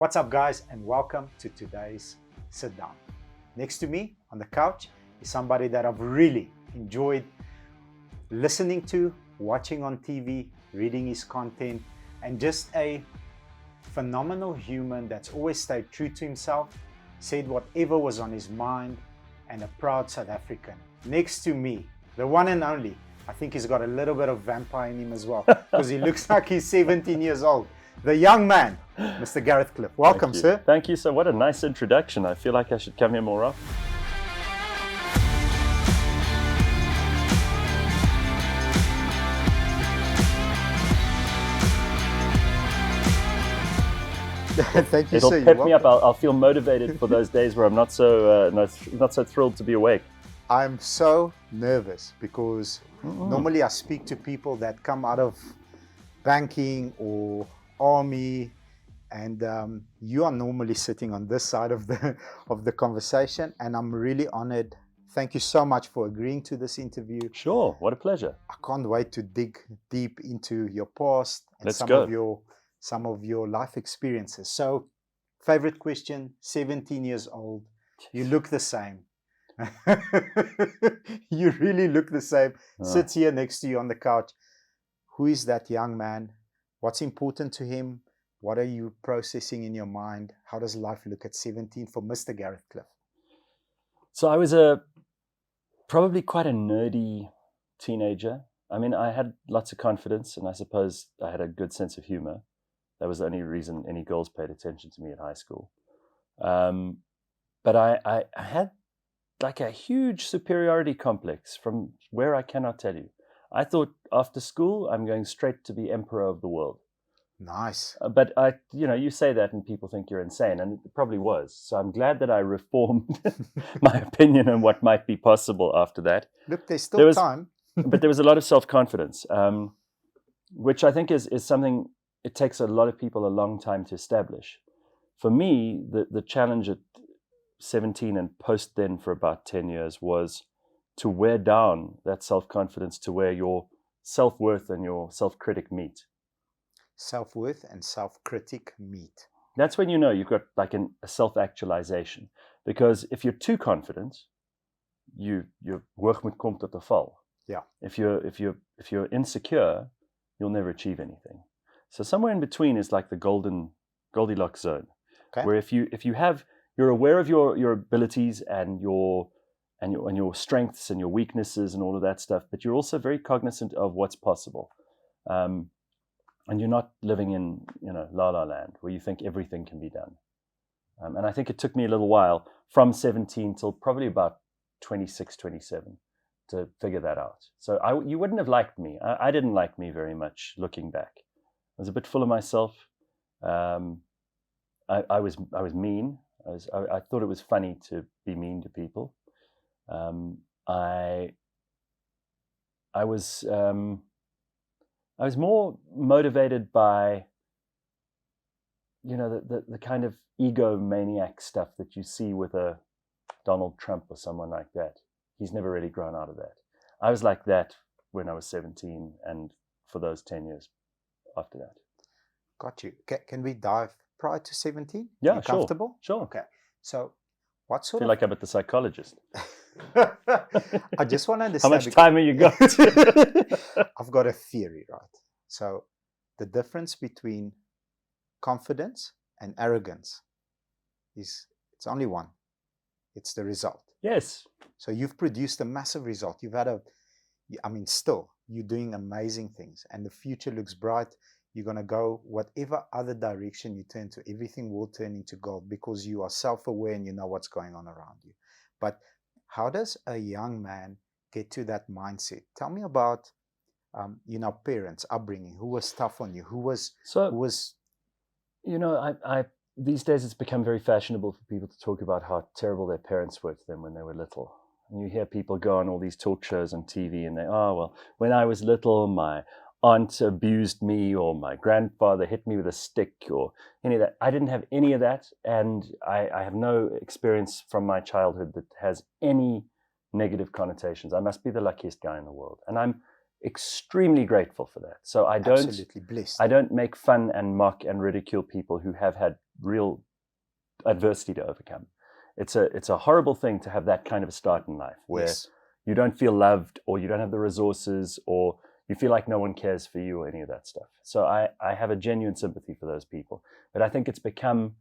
What's up, guys, and welcome to today's Sit Down. Next to me on the couch is somebody that I've really enjoyed listening to, watching on TV, reading his content, and just a phenomenal human that's always stayed true to himself, said whatever was on his mind, and a proud South African. Next to me, the one and only, I think he's got a little bit of vampire in him as well, because he looks like he's 17 years old. The young man, Mr. Gareth Cliff. Welcome, sir. Thank you, sir. What a nice introduction. I feel like I should come here more often. Thank you, It'll sir. pep me up. I'll feel motivated for those days where I'm not so thrilled to be awake. I'm so nervous because normally I speak to people that come out of banking or army, and you are normally sitting on this side of the conversation, and I'm really honored. Thank you so much for agreeing to this interview. Sure, what a pleasure. I can't wait to dig deep into your past and Let's go. some of your life experiences. So, favorite question, 17 years old, you look the same. You really look the same. Sits here next to you on the couch. Who is that young man? What's important to him? What are you processing in your mind? How does life look at 17 for Mr. Gareth Cliff? So I was probably quite a nerdy teenager. I mean, I had lots of confidence, and I suppose I had a good sense of humor. That was the only reason any girls paid attention to me at high school. But I had like a huge superiority complex from where I cannot tell you. I thought after school, I'm going straight to be emperor of the world. Nice. But you say that and people think you're insane, and it probably was. So I'm glad that I reformed my opinion on what might be possible after that. Look, there's still time. But there was a lot of self-confidence, which I think is something it takes a lot of people a long time to establish. For me, the challenge at 17 and post then for about 10 years was to wear down that self-confidence to where your self-worth and your self-critic meet. Self-worth and self-critic meet. That's when you know you've got like a self-actualization. Because if you're too confident, your work moet kom tot 'n val. Yeah. If you're insecure, you'll never achieve anything. So somewhere in between is like the Goldilocks zone, okay, where if you're aware of your abilities and your strengths and your weaknesses and all of that stuff, but you're also very cognizant of what's possible. And you're not living in, la la land where you think everything can be done. And I think it took me a little while from 17 till probably about 26, 27 to figure that out. So you wouldn't have liked me. I didn't like me very much looking back. I was a bit full of myself. I was mean. I thought it was funny to be mean to people. I was more motivated by, the kind of egomaniac stuff that you see with a Donald Trump or someone like that. He's never really grown out of that. I was like that when I was 17 and for those 10 years after that. Got you. Can we dive prior to 17? Yeah, you sure. Comfortable? Sure. Okay. So what sort I feel like I'm at the psychologist. I just want to understand. How much time have you got? I've got a theory, right? So the difference between confidence and arrogance it's only one. It's the result. Yes. So you've produced a massive result. You've had still, you're doing amazing things, and the future looks bright. You're going to go whatever other direction you turn to, everything will turn into gold because you are self-aware and you know what's going on around you. But how does a young man get to that mindset? Tell me about, parents, upbringing. Who was tough on you? These days it's become very fashionable for people to talk about how terrible their parents were to them when they were little. And you hear people go on all these talk shows on TV and when I was little, my aunt abused me or my grandfather hit me with a stick or any of that. I didn't have any of that, and I have no experience from my childhood that has any negative connotations. I must be the luckiest guy in the world. And I'm extremely grateful for that. So Absolutely blessed. I don't make fun and mock and ridicule people who have had real adversity to overcome. It's a horrible thing to have that kind of a start in life where Yes. you don't feel loved, or you don't have the resources, or you feel like no one cares for you, or any of that stuff. So I have a genuine sympathy for those people. But I think it's become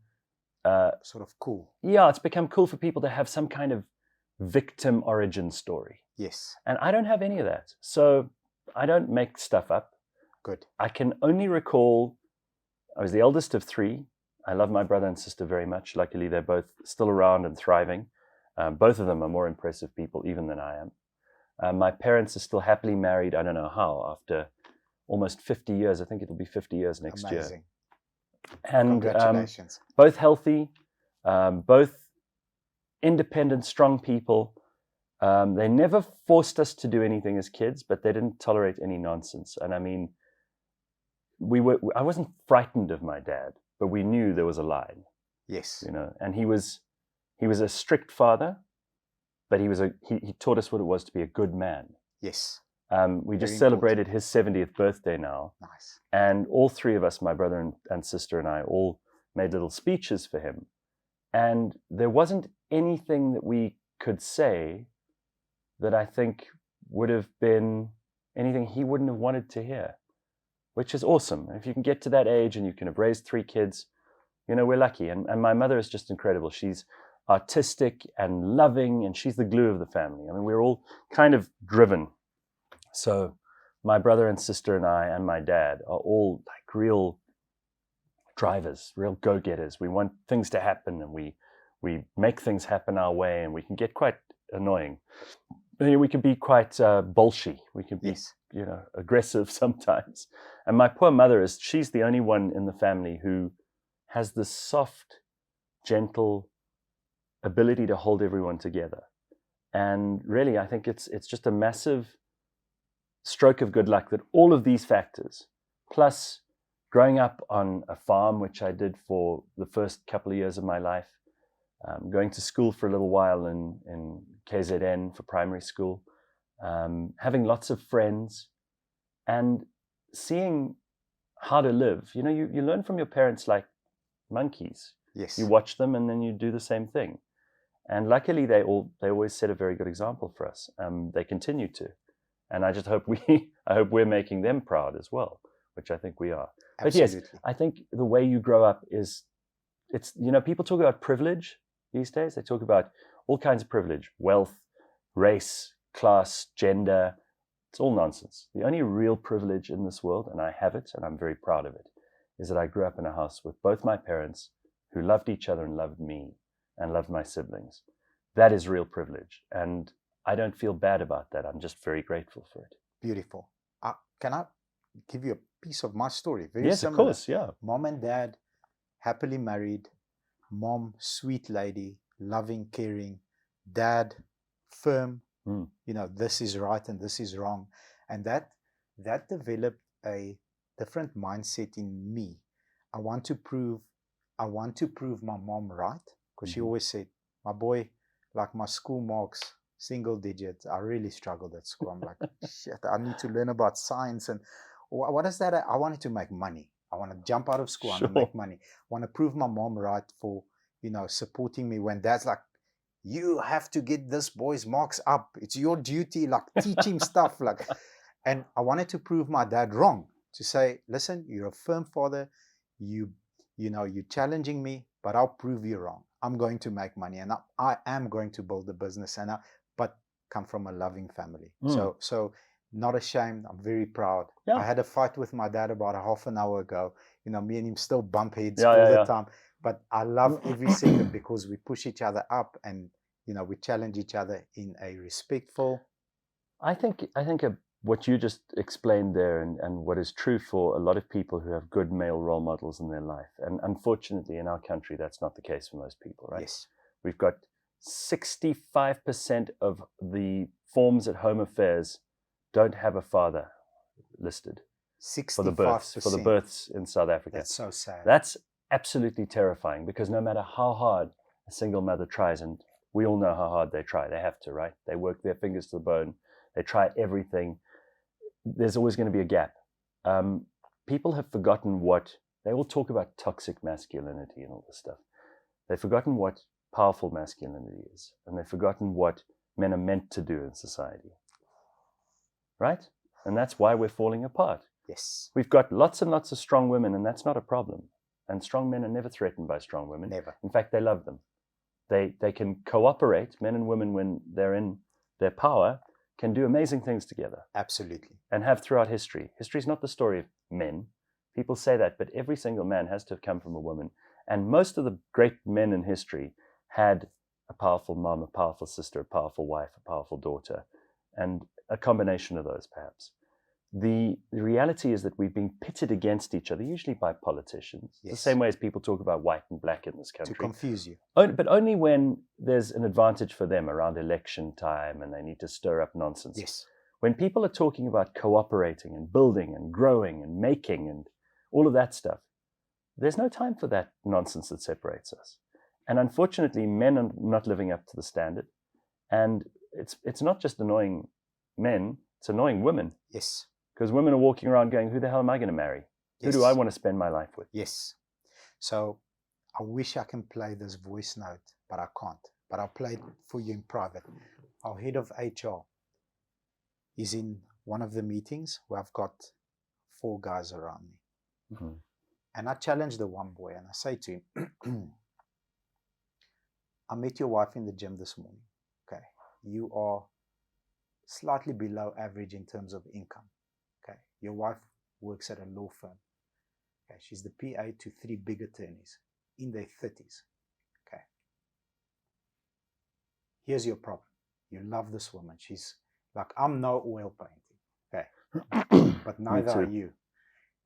Sort of cool. yeah, it's become cool for people to have some kind of victim origin story. Yes. And I don't have any of that. So I don't make stuff up. Good. I can only recall I was the eldest of three. I love my brother and sister very much. Luckily, they're both still around and thriving. Both of them are more impressive people even than I am. My parents are still happily married. I don't know how, after almost 50 years. I think it'll be 50 years next year. Amazing. And Congratulations. both healthy, both independent, strong people. They never forced us to do anything as kids, but they didn't tolerate any nonsense. And I mean, I wasn't frightened of my dad, but we knew there was a line. Yes. You know, and he was a strict father, but he taught us what it was to be a good man. Yes. We just Very celebrated his 70th birthday now. Nice. And all three of us, my brother and sister and I, all made little speeches for him. And there wasn't anything that we could say that I think would have been anything he wouldn't have wanted to hear, which is awesome. If you can get to that age and you can have raised three kids, you know, we're lucky. And my mother is just incredible. She's artistic and loving, and she's the glue of the family. I mean, we're all kind of driven. So my brother and sister and I and my dad are all like real drivers, real go-getters. We want things to happen, and we make things happen our way, and we can get quite annoying. We can be quite bolshy. We can be, Yes. you know, aggressive sometimes. And my poor mother she's the only one in the family who has this soft, gentle ability to hold everyone together. And really, I think it's just a massive stroke of good luck that all of these factors, plus growing up on a farm, which I did for the first couple of years of my life, going to school for a little while in KZN for primary school, having lots of friends, and seeing how to live. You know, you learn from your parents like monkeys. Yes. You watch them and then you do the same thing. And luckily, they always set a very good example for us. They continue to. And I just hope we're making them proud as well, which I think we are. Absolutely. But yes, I think the way you grow up it's, you know, people talk about privilege these days. They talk about all kinds of privilege, wealth, race, class, gender. It's all nonsense. The only real privilege in this world, and I have it, and I'm very proud of it, is that I grew up in a house with both my parents who loved each other and loved me and loved my siblings. That is real privilege. And I don't feel bad about that. I'm just very grateful for it. Beautiful. Can I give you a piece of my story? Very Yes, similar. of course, yeah. Mom and dad, happily married. Mom, sweet lady, loving, caring. Dad, firm. You know, this is right and this is wrong. And that developed a different mindset in me. I want to prove my mom right, because she always said, my boy, like my school marks, single digits. I really struggled at school. I'm like, shit, I need to learn about science. And what is that? I wanted to make money. I want to jump out of school. Sure. I want to make money. I want to prove my mom right for, you know, supporting me when dad's like, you have to get this boy's marks up. It's your duty, like teach him stuff. Like, and I wanted to prove my dad wrong, to say, listen, you're a firm father. You know, you're challenging me, but I'll prove you wrong. I'm going to make money, and I am going to build a business, but come from a loving family. So not ashamed. I'm very proud. Yeah. I had a fight with my dad about a half an hour ago. You know, me and him still bump heads Yeah, all yeah, the yeah. time. But I love every second, because we push each other up, and you know, we challenge each other in a respectful. I think what you just explained there, and what is true for a lot of people who have good male role models in their life, and unfortunately in our country that's not the case for most people, right? Yes. We've got 65% of the forms at home affairs don't have a father listed 65%. for the births in South Africa. That's so sad. That's absolutely terrifying, because no matter how hard a single mother tries, and we all know how hard they try, they have to, right? They work their fingers to the bone. They try everything. there's always going to be a gap. People have forgotten they all talk about toxic masculinity and all this stuff. They've forgotten what powerful masculinity is, and they've forgotten what men are meant to do in society. Right? And that's why we're falling apart. Yes. We've got lots and lots of strong women, and that's not a problem. And strong men are never threatened by strong women. Never. In fact, they love them. They can cooperate, men and women, when they're in their power, can do amazing things together. Absolutely. And have throughout history. History is not the story of men. People say that, but every single man has to have come from a woman. And most of the great men in history had a powerful mom, a powerful sister, a powerful wife, a powerful daughter, and a combination of those, perhaps. The reality is that we've been pitted against each other, usually by politicians. Yes. The same way as people talk about white and black in this country. To confuse you. But only when there's an advantage for them around election time and they need to stir up nonsense. Yes. When people are talking about cooperating and building and growing and making and all of that stuff, there's no time for that nonsense that separates us. And unfortunately, men are not living up to the standard. And it's not just annoying men, it's annoying women. Yes. Because women are walking around going, who the hell am I going to marry? Yes. Who do I want to spend my life with? Yes. So I wish I can play this voice note, but I can't. But I'll play it for you in private. Our head of HR is in one of the meetings where I've got 4 guys around me. Mm-hmm. And I challenge the one boy and I say to him, I met your wife in the gym this morning. Okay. You are slightly below average in terms of income. Okay. Your wife works at a law firm. Okay. She's the PA to 3 big attorneys in their 30s. Okay. Here's your problem. You love this woman. She's like, I'm no oil painting. Okay. But neither are you.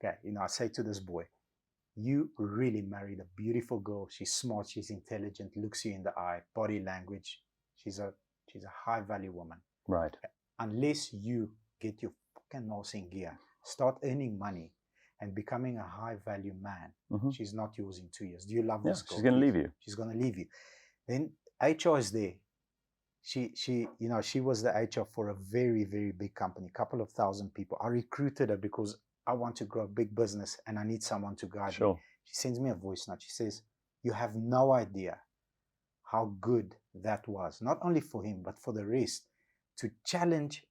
Okay. I say to this boy, you really married a beautiful girl. She's smart. She's intelligent. Looks you in the eye. Body language. She's a high value woman. Right. Unless you get your fucking nose in gear, start earning money and becoming a high value man, mm-hmm. she's not yours in 2 years. Do you love this girl? She's going to leave you. She's going to leave you. Then HR is there. She was the HR for a very, very big company, a couple of thousand people. I recruited her because I want to grow a big business and I need someone to guide me. She sends me a voice note. She says, you have no idea how good that was, not only for him, but for the rest. To challenge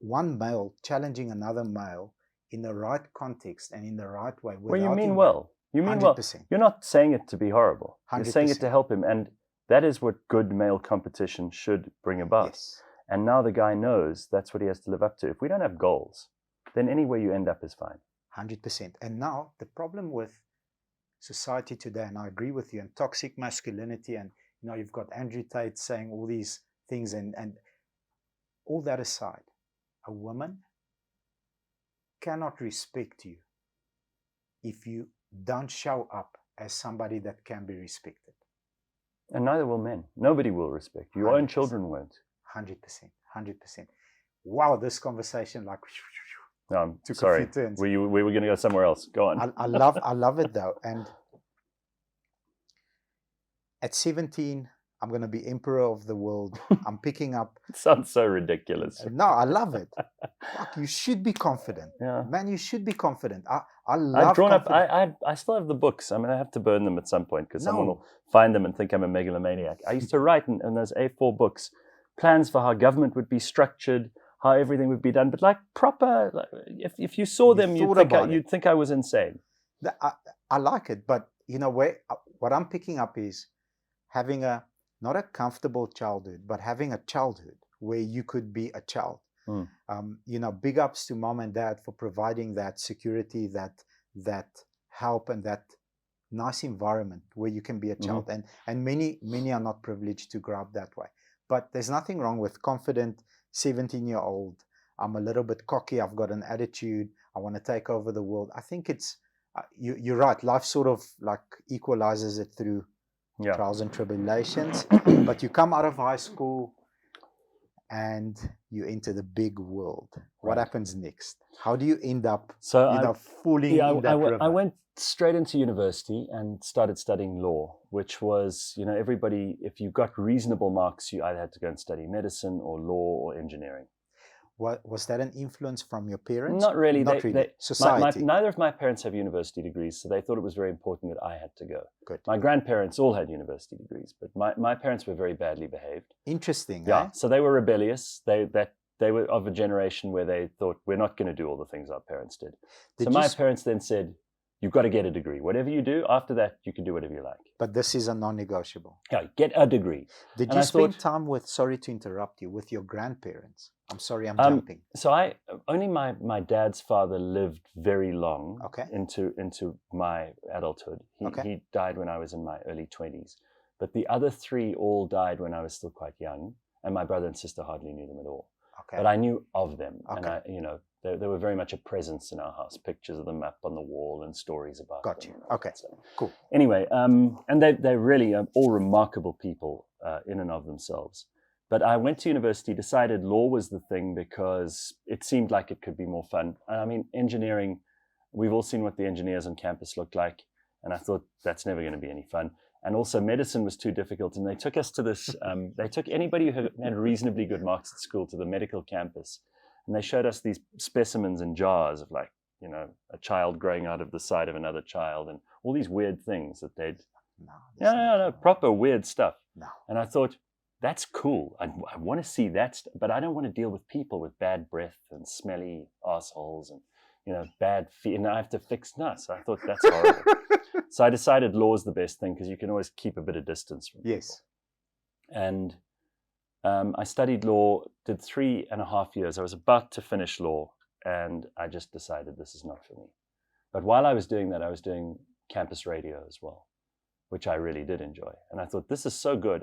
one male, challenging another male in the right context and in the right way. Well, you mean well. You mean 100%. Well. You're not saying it to be horrible. 100%. You're saying it to help him. And that is what good male competition should bring about. Yes. And now the guy knows that's what he has to live up to. If we don't have goals, then anywhere you end up is fine. 100%. And now the problem with society today, and I agree with you, and toxic masculinity, and you've got Andrew Tate saying all these things, and all that aside, a woman cannot respect you if you don't show up as somebody that can be respected. And neither will men. Nobody will respect you. Your 100%. Own children won't. 100%. Wow, this conversation no, I'm took sorry. a few turns. We were going to go somewhere else. Go on. I love it though. And at 17, I'm going to be emperor of the world. I'm picking up. It sounds so ridiculous. No, I love it. Fuck, you should be confident. Yeah. Man, you should be confident. I love I've drawn confidence. I still have the books. I mean, I have to burn them at some point because someone will find them and think I'm a megalomaniac. I used to write in those A4 books plans for how government would be structured, how everything would be done. But like proper, if you saw them, you'd think I was insane. I like it. But what I'm picking up is having not a comfortable childhood, but having a childhood where you could be a child. Big ups to mom and dad for providing that security, that help, and that nice environment where you can be a child. Mm-hmm. And many are not privileged to grow up that way. But there's nothing wrong with confident 17-year-old. I'm a little bit cocky. I've got an attitude. I want to take over the world. I think it's you're right. Life sort of like equalizes it through trials and tribulations. But you come out of high school and you enter the big world. What happens next? How do you end up falling in that river? I went straight into university and started studying law, which was, everybody, if you got reasonable marks, you either had to go and study medicine or law or engineering. Was that an influence from your parents? Not really. Not really. Society. Neither of my parents have university degrees, so they thought it was very important that I had to go. Good. My grandparents all had university degrees, but my parents were very badly behaved. Interesting. Yeah. Eh? So they were rebellious. They were of a generation where they thought, we're not going to do all the things our parents did. So my parents then said, you've got to get a degree. Whatever you do, after that, you can do whatever you like. But this is a non-negotiable. Yeah, get a degree. Did you spend time with, sorry to interrupt you, with your grandparents? I'm sorry, I'm jumping. So only my dad's father lived very long into my adulthood. He died when I was in my early 20s. But the other three all died when I was still quite young. And my brother and sister hardly knew them at all. Okay. But I knew of them. Okay. And they were very much a presence in our house. Pictures of them up on the wall and stories about them. Got you. Okay, cool. Anyway, and they really are all remarkable people in and of themselves. But I went to university, decided law was the thing because it seemed like it could be more fun. I mean, engineering, we've all seen what the engineers on campus look like. And I thought that's never going to be any fun. And also medicine was too difficult. And they took us to this, they took anybody who had reasonably good marks at school to the medical campus. And they showed us these specimens in jars of like, a child growing out of the side of another child and all these weird things that they'd, no, proper weird stuff. No. And I thought, that's cool. I want to see that stuff, but I don't want to deal with people with bad breath and smelly assholes and, bad feet. And I have to fix nuts. So I thought that's horrible. So I decided law is the best thing because you can always keep a bit of distance from people. Yes. And I studied law, did 3.5 years. I was about to finish law, and I just decided this is not for me. But while I was doing that, I was doing campus radio as well, which I really did enjoy. And I thought, this is so good.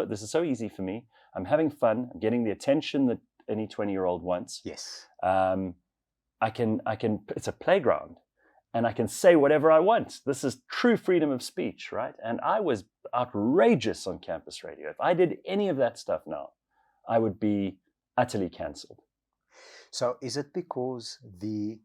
This is so easy for me. I'm having fun. I'm getting the attention that any 20-year-old wants. Yes. I can. It's a playground. And I can say whatever I want. This is true freedom of speech, right? And I was outrageous on campus radio. If I did any of that stuff now, I would be utterly cancelled. So is it because the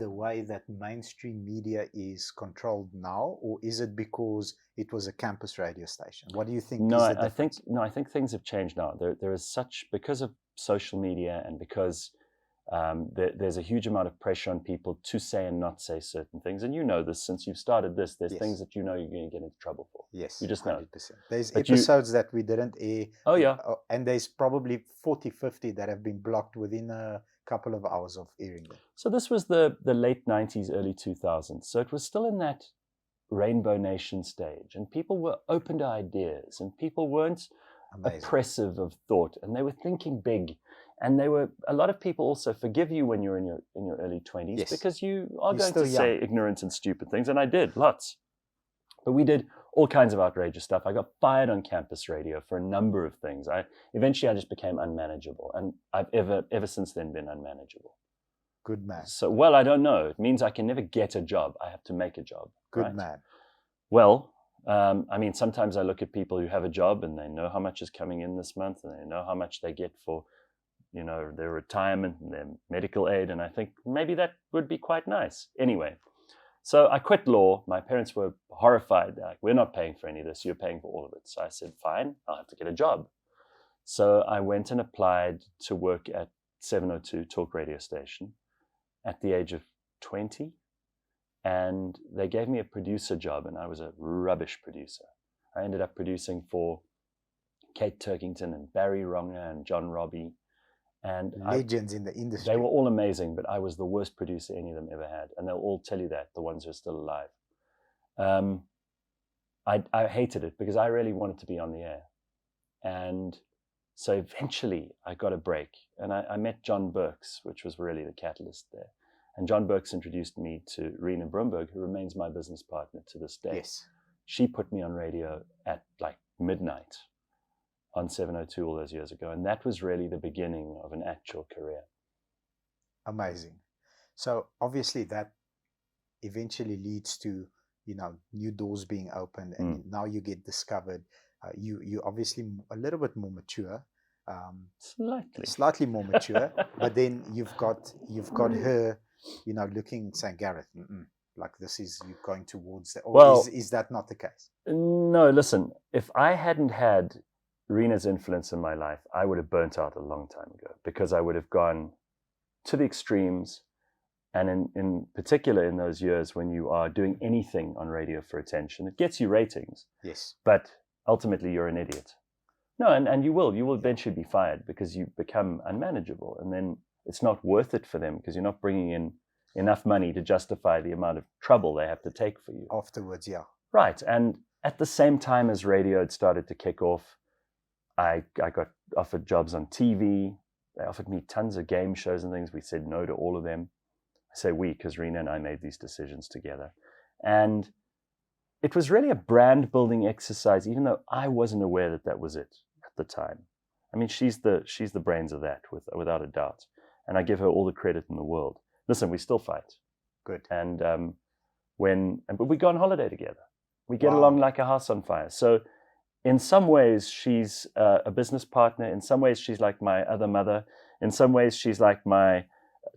way that mainstream media is controlled now, or is it because it was a campus radio station? What do you think? I think things have changed now. There is such, because of social media and because there's a huge amount of pressure on people to say and not say certain things. And you know this, since you've started this, there's things that you're going to get into trouble for. Yes, you just 100%. Know. There's episodes that we didn't air. Oh, yeah. And there's probably 40, 50 that have been blocked within a couple of hours of airing them. So this was the late 90s, early 2000s. So it was still in that Rainbow Nation stage. And people were open to ideas. And people weren't oppressive of thought. And they were thinking big. And a lot of people also forgive you when you're in your early 20s because you are going to say ignorant and stupid things. And I did, lots. But we did all kinds of outrageous stuff. I got fired on campus radio for a number of things. Eventually I just became unmanageable. And I've ever since then been unmanageable. Good man. So, well, I don't know. It means I can never get a job. I have to make a job. Good man. Well, sometimes I look at people who have a job and they know how much is coming in this month and they know how much they get for their retirement and their medical aid. And I think maybe that would be quite nice. Anyway, so I quit law. My parents were horrified. They're like, we're not paying for any of this. You're paying for all of it. So I said, fine, I'll have to get a job. So I went and applied to work at 702 Talk Radio Station at the age of 20. And they gave me a producer job and I was a rubbish producer. I ended up producing for Kate Turkington and Barry Ronger and John Robbie. And legends in the industry. They were all amazing, but I was the worst producer any of them ever had. And they'll all tell you that, the ones who are still alive. I hated it because I really wanted to be on the air. And so eventually I got a break and I met John Burks, which was really the catalyst there. And John Burks introduced me to Rena Brumberg, who remains my business partner to this day. Yes. She put me on radio at like midnight on 702 all those years ago. And that was really the beginning of an actual career. Amazing. So obviously that eventually leads to, new doors being opened and now you get discovered. You obviously a little bit more mature. Slightly more mature, but then you've got her, looking, saying, Gareth, like this is you going towards that. Or is that not the case? No, listen, if I hadn't had Rena's influence in my life, I would have burnt out a long time ago, because I would have gone to the extremes. And in particular, in those years when you are doing anything on radio for attention, it gets you ratings. Yes. But ultimately, you're an idiot. No, and you will eventually be fired, because you become unmanageable. And then it's not worth it for them, because you're not bringing in enough money to justify the amount of trouble they have to take for you. Afterwards, yeah. Right. And at the same time as radio had started to kick off, I got offered jobs on TV. They offered me tons of game shows and things. We said no to all of them. I say we, because Rena and I made these decisions together. And it was really a brand building exercise, even though I wasn't aware that that was it at the time. I mean, she's the brains of that, without a doubt. And I give her all the credit in the world. Listen, we still fight. Good. And but we go on holiday together. We get along like a house on fire. So in some ways, she's a business partner. In some ways, she's like my other mother. In some ways, she's like my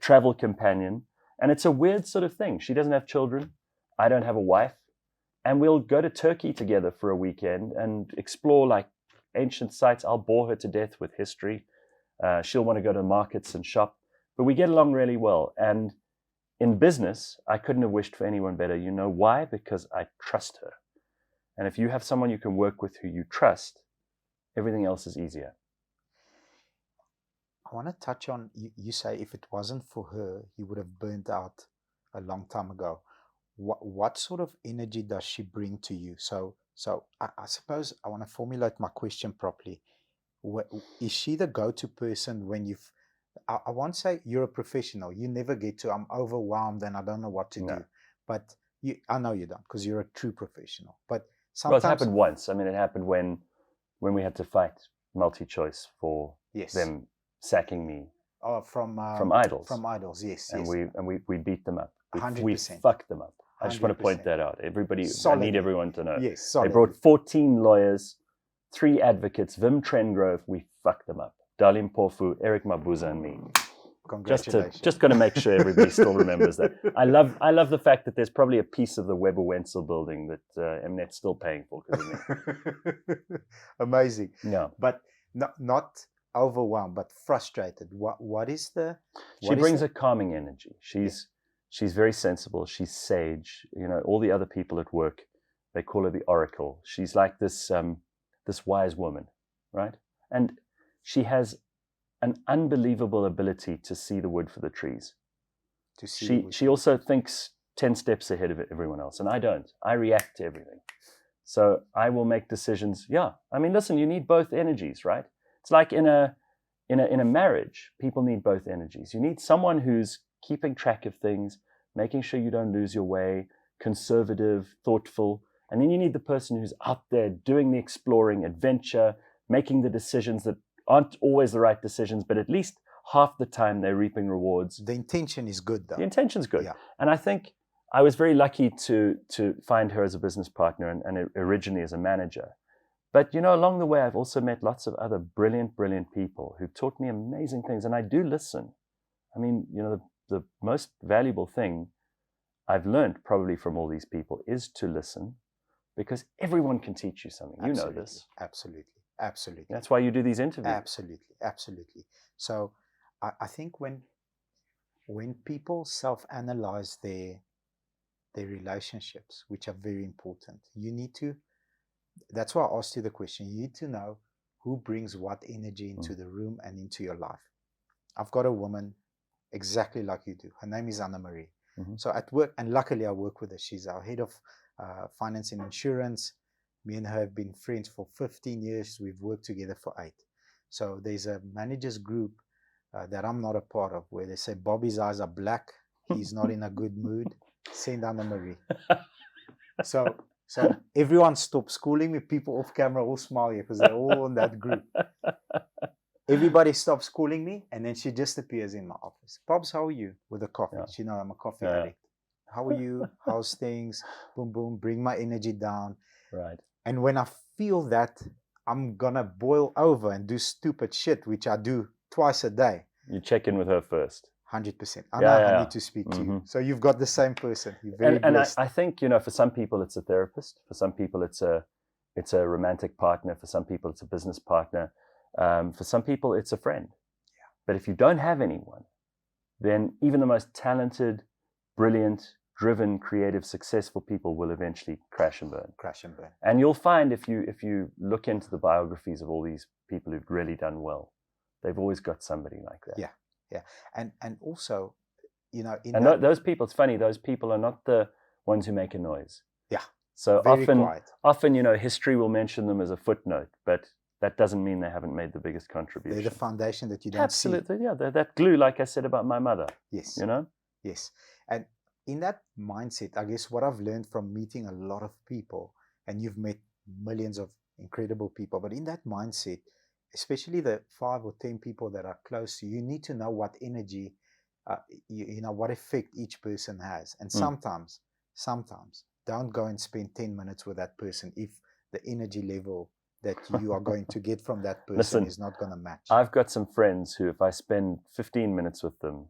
travel companion. And it's a weird sort of thing. She doesn't have children. I don't have a wife. And we'll go to Turkey together for a weekend and explore like ancient sites. I'll bore her to death with history. She'll want to go to markets and shop. But we get along really well. And in business, I couldn't have wished for anyone better. You know why? Because I trust her. And if you have someone you can work with who you trust, everything else is easier. I want to touch on, you say if it wasn't for her, you would have burnt out a long time ago. What sort of energy does she bring to you? So I suppose I want to formulate my question properly. Is she the go-to person when you've, I won't say you're a professional. You never get to, I'm overwhelmed and I don't know what to do. But I know you don't, because you're a true professional. But sometimes... Well, it happened once. I mean, it happened when we had to fight multi-choice for them sacking me from Idols. From Idols, yes. And we beat them up. 100%. We fucked them up. I just want to point that out. Everybody, I need everyone to know. Yes, solid. They brought 14 lawyers, 3 advocates, Wim Trengrove. We fucked them up. Darlene Pofu, Eric Mabuza, and me. Congratulations. Just going to make sure everybody still remembers that. I love the fact that there's probably a piece of the Weber Wenzel building that Mnet's still paying for. Amazing. Yeah. But not overwhelmed, but frustrated. What is the... She brings a calming energy. She's very sensible. She's sage. You know, all the other people at work, they call her the Oracle. She's like this wise woman, right? And she has an unbelievable ability to see the wood for the trees. She also thinks 10 steps ahead of everyone else, and I don't. I react to everything. So I will make decisions. Yeah, I mean, listen, you need both energies, right? It's like in a marriage, people need both energies. You need someone who's keeping track of things, making sure you don't lose your way, conservative, thoughtful. And then you need the person who's out there doing the exploring, adventure, making the decisions that aren't always the right decisions, but at least half the time they're reaping rewards. The intention is good, though. The intention's good. Yeah. And I think I was very lucky to find her as a business partner and originally as a manager. But, you know, along the way, I've also met lots of other brilliant, brilliant people who've taught me amazing things. And I do listen. I mean, you know, the most valuable thing I've learned probably from all these people is to listen, because everyone can teach you something. Absolutely. You know this. Absolutely. That's why you do these interviews. Absolutely. So I think when people self-analyze their relationships, which are very important, you need to, that's why I asked you the question, you need to know who brings what energy into the room and into your life. I've got a woman exactly like you do. Her name is Anna Marie. Mm-hmm. So at work, and luckily I work with her. She's our head of finance and insurance. Me and her have been friends for 15 years. We've worked together for 8. So there's a managers group that I'm not a part of, where they say Bobby's eyes are black. He's not in a good mood. Send Anna Marie. So everyone stopped schooling me. People off camera all smile here because they're all in that group. Everybody stops calling me, and then she just appears in my office. Pops, how are you? With a coffee. Yeah. She knows I'm a coffee addict. How are you? How's things? Boom, boom. Bring my energy down. Right. And when I feel that I'm going to boil over and do stupid shit, which I do twice a day. You check in with her first. 100%. I need to speak to you. So you've got the same person. You're very blessed. And I think, you know, for some people it's a therapist. For some people it's a it's a romantic partner. For some people, it's a business partner. For some people, it's a friend. Yeah. But if you don't have anyone, then even the most talented, brilliant, driven, creative, successful people will eventually crash and burn. Crash and burn. And you'll find if you look into the biographies of all these people who've really done well, they've always got somebody like that. Yeah, yeah. And also, those people, it's funny, those people are not the ones who make a noise. Yeah. So quiet. often, history will mention them as a footnote, but that doesn't mean they haven't made the biggest contribution. They're the foundation that you don't Absolutely, yeah. They're that glue, like I said about my mother. Yes. Yes. And in that mindset, I guess what I've learned from meeting a lot of people, and you've met millions of incredible people, but in that mindset, especially the 5 or 10 people that are close to you, you need to know what energy, what effect each person has. And sometimes, don't go and spend 10 minutes with that person if the energy level that you are going to get from that person is not going to match. I've got some friends who, if I spend 15 minutes with them,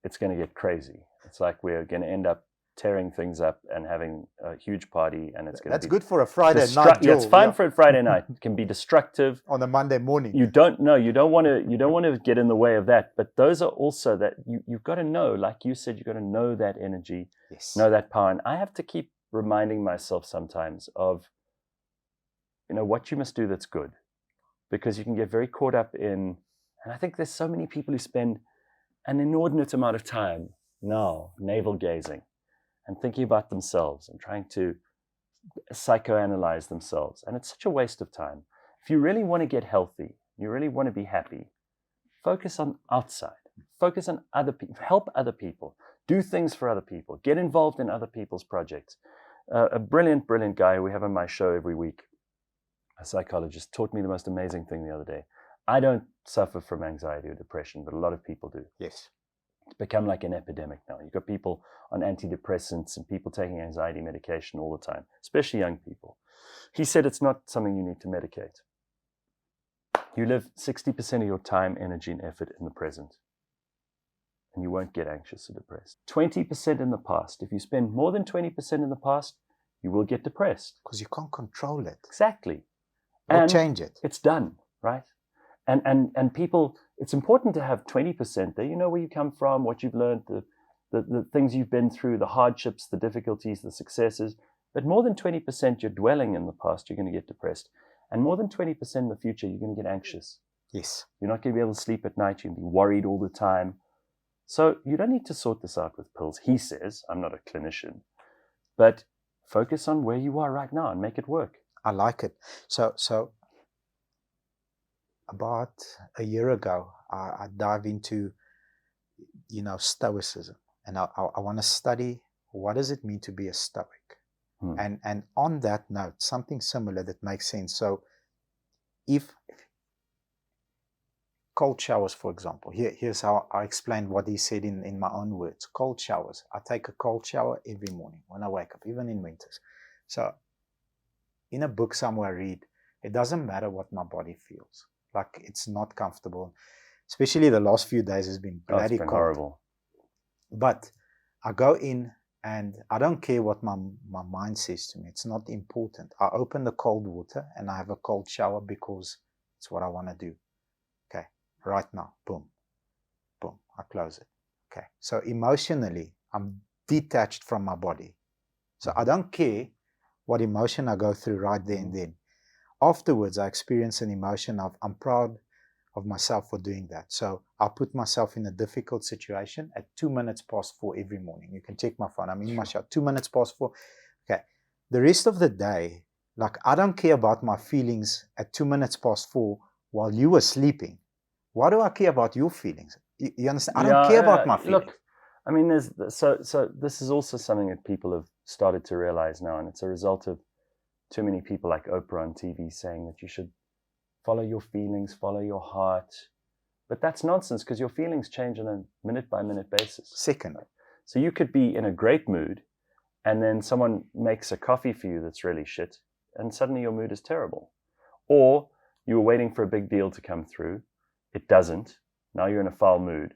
it's going to get crazy. It's like we're going to end up tearing things up and having a huge party, and it's going That's to be good for a Friday night. Yeah, it's fine for a Friday night. It can be destructive on a Monday morning. You don't want to get in the way of that. But those are also that you've got to know, like you said, you've got to know that energy, know that power. And I have to keep reminding myself sometimes of, what you must do that's good, because you can get very caught up in, and I think there's so many people who spend an inordinate amount of time now navel gazing and thinking about themselves and trying to psychoanalyze themselves. And it's such a waste of time. If you really want to get healthy, you really want to be happy, focus on outside, focus on other people, help other people, do things for other people, get involved in other people's projects. A brilliant guy we have on my show every week, a psychologist, taught me the most amazing thing the other day. I don't suffer from anxiety or depression, but a lot of people do. Yes. It's become like an epidemic now. You've got people on antidepressants and people taking anxiety medication all the time, especially young people. He said it's not something you need to medicate. You live 60% of your time, energy, and effort in the present, and you won't get anxious or depressed. 20% in the past. If you spend more than 20% in the past, you will get depressed. Because you can't control it. Exactly. Or change it. It's done, right? And people, it's important to have 20% there. You know where you come from, what you've learned, the things you've been through, the hardships, the difficulties, the successes. But more than 20% you're dwelling in the past, you're going to get depressed. And more than 20% in the future, you're going to get anxious. Yes. You're not going to be able to sleep at night. You're going to be worried all the time. So you don't need to sort this out with pills. He says, I'm not a clinician, but focus on where you are right now and make it work. I like it. So about a year ago, I dived into, Stoicism, and I want to study what does it mean to be a Stoic. And on that note, something similar that makes sense. So if cold showers, for example, here's how I explained what he said in my own words. Cold showers. I take a cold shower every morning when I wake up, even in winters. So in a book somewhere I read, it doesn't matter what my body feels. Like, it's not comfortable. Especially the last few days has been bloody cold. Horrible. But I go in and I don't care what my mind says to me. It's not important. I open the cold water and I have a cold shower because it's what I want to do. Okay, right now, boom, boom, I close it. Okay, so emotionally, I'm detached from my body. So I don't care what emotion I go through right there and then. Afterwards, I experience an emotion of I'm proud of myself for doing that. So I'll put myself in a difficult situation at 4:02 every morning. You can check my phone. I'm in my shower, 4:02. Okay. The rest of the day, like, I don't care about my feelings at 4:02 while you were sleeping. Why do I care about your feelings? You understand? I don't care about my feelings. Look, I mean, so this is also something that people have started to realize now, and it's a result of too many people like Oprah on TV saying that you should follow your feelings, follow your heart. But that's nonsense, because your feelings change on a minute-by-minute basis. Second. So you could be in a great mood, and then someone makes a coffee for you that's really shit, and suddenly your mood is terrible. Or you were waiting for a big deal to come through. It doesn't. Now you're in a foul mood.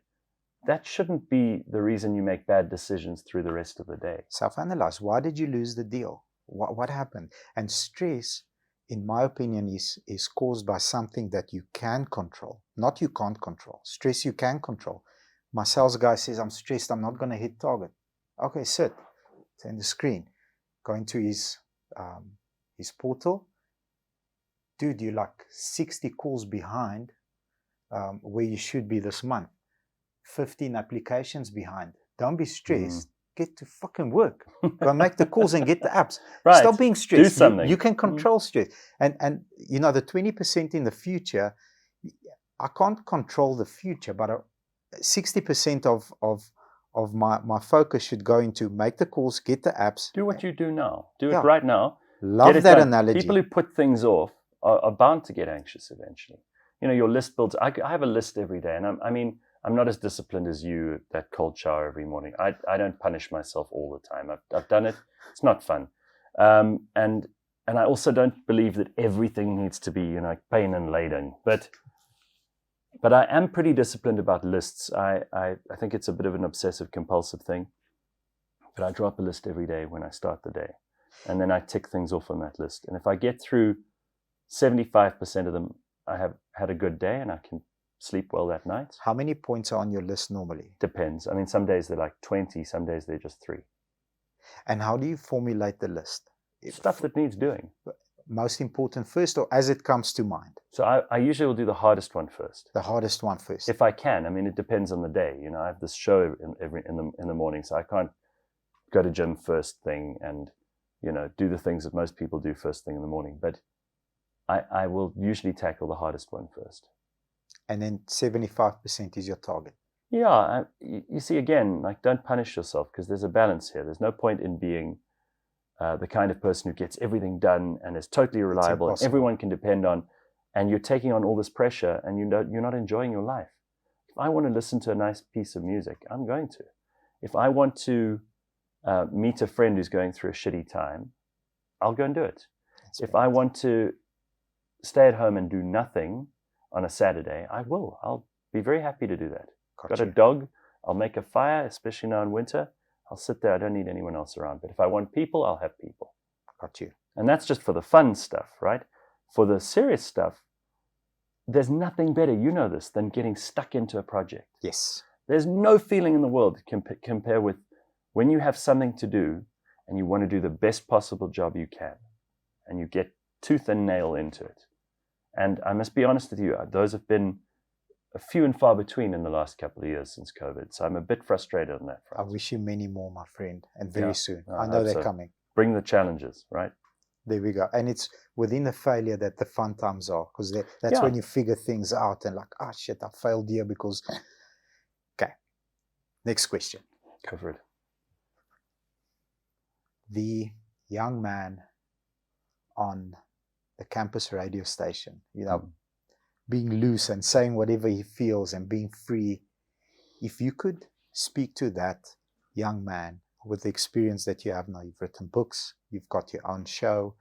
That shouldn't be the reason you make bad decisions through the rest of the day. Self-analyze. Why did you lose the deal? What happened? And stress, in my opinion, is caused by something that you can control, not you can't control. Stress you can control. My sales guy says, I'm stressed, I'm not going to hit target. Okay, sit. Turn the screen. Go into his portal. Dude, you're like 60 calls behind where you should be this month. 15 applications behind. Don't be stressed. Get to fucking work. Go make the calls and get the apps. Right. Stop being stressed. Do something. You can control stress. And you know, the 20% in the future, I can't control the future, but 60% of my focus should go into make the calls, get the apps. Do what you do now. Do it right now. Love that analogy. People who put things off are bound to get anxious eventually. You know, your list builds. I have a list every day, and I'm not as disciplined as you at that cold shower every morning. I don't punish myself all the time. I've done it. It's not fun. And I also don't believe that everything needs to be, you know, pain and laden. But I am pretty disciplined about lists. I think it's a bit of an obsessive compulsive thing. But I draw up a list every day when I start the day. And then I tick things off on that list. And if I get through 75% of them, I have had a good day and I can sleep well that night. How many points are on your list normally? Depends. I mean, some days they're like 20, some days they're just 3. And how do you formulate the list? Stuff that needs doing. Most important first, or as it comes to mind? So I usually will do the hardest one first. The hardest one first. If I can. I mean, it depends on the day. You know, I have this show in the morning, so I can't go to gym first thing and, you know, do the things that most people do first thing in the morning. But I will usually tackle the hardest one first. And then 75% is your target. Yeah. You see, again, like, don't punish yourself because there's a balance here. There's no point in being the kind of person who gets everything done and is totally reliable and everyone can depend on, and you're taking on all this pressure and you're not enjoying your life. If I want to listen to a nice piece of music, I'm going to. If I want to meet a friend who's going through a shitty time, I'll go and do it. If I want to stay at home and do nothing on a Saturday, I will. I'll be very happy to do that. Got a dog, I'll make a fire, especially now in winter. I'll sit there, I don't need anyone else around. But if I want people, I'll have people. Got you. And that's just for the fun stuff, right? For the serious stuff, there's nothing better, you know this, than getting stuck into a project. Yes. There's no feeling in the world to compare with when you have something to do and you want to do the best possible job you can. And you get tooth and nail into it. And I must be honest with you, those have been a few and far between in the last couple of years since COVID. So I'm a bit frustrated on that front. I wish you many more, my friend, and very soon. I know they're coming. Bring the challenges, right? There we go. And it's within the failure that the fun times are, because that's when you figure things out and like, ah, shit, I failed here because... Okay. Next question. Go for it. The young man on the campus radio station, you know, being loose and saying whatever he feels and being free. If you could speak to that young man with the experience that you have now, you've written books, you've got your own show,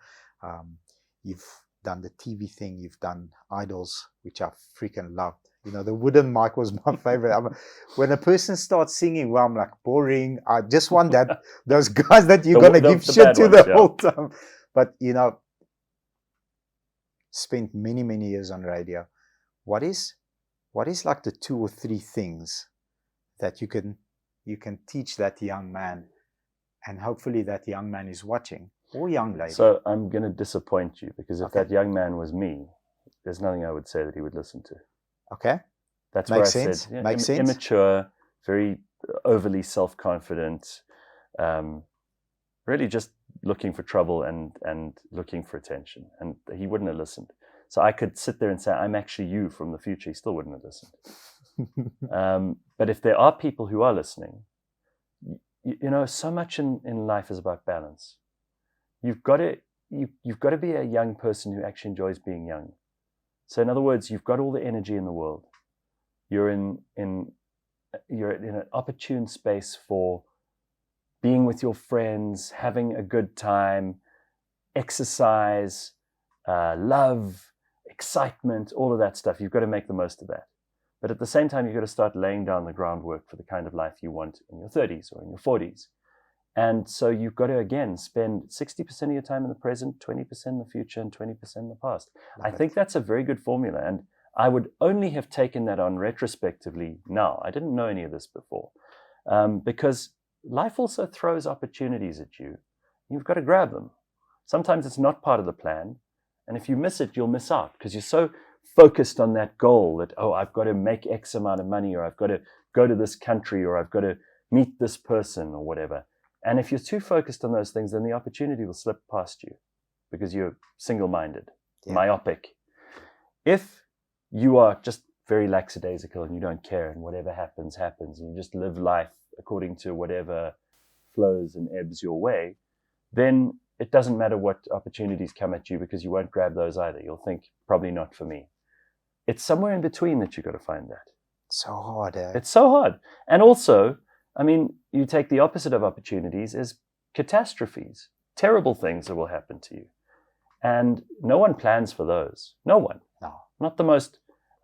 you've done the TV thing, you've done Idols, which I freaking loved. You know, the wooden mic was my favorite. When a person starts singing, well, I'm like, boring. I just want those guys that you're going to give shit to the whole time. But, you know, spent many, many years on radio. What is like the 2 or 3 things that you can teach that young man, and hopefully that young man is watching, or young lady? So I'm going to disappoint you, because if that young man was me, there's nothing I would say that he would listen to. Okay. That's Makes where I sense. said Makes sense. Immature, very overly self-confident, really just looking for trouble and looking for attention. And he wouldn't have listened. So I could sit there and say, I'm actually you from the future. He still wouldn't have listened. But if there are people who are listening, you know, so much in life is about balance. You've got to be a young person who actually enjoys being young. So in other words, you've got all the energy in the world. You're in an opportune space for being with your friends, having a good time, exercise, love, excitement, all of that stuff. You've got to make the most of that. But at the same time, you've got to start laying down the groundwork for the kind of life you want in your 30s or in your 40s. And so you've got to, again, spend 60% of your time in the present, 20% in the future, and 20% in the past. I think that's a very good formula. And I would only have taken that on retrospectively now. I didn't know any of this before. Because life also throws opportunities at you. You've got to grab them. Sometimes it's not part of the plan. And if you miss it, you'll miss out because you're so focused on that goal that, oh, I've got to make X amount of money, or I've got to go to this country, or I've got to meet this person, or whatever. And if you're too focused on those things, then the opportunity will slip past you because you're single-minded, myopic. If you are just very lackadaisical and you don't care and whatever happens, happens, and you just live life according to whatever flows and ebbs your way, then it doesn't matter what opportunities come at you because you won't grab those either. You'll think, probably not for me. It's somewhere in between that you've got to find that. So hard, eh? It's so hard. And also, I mean, you take the opposite of opportunities as catastrophes, terrible things that will happen to you. And no one plans for those. No one. No. Not the most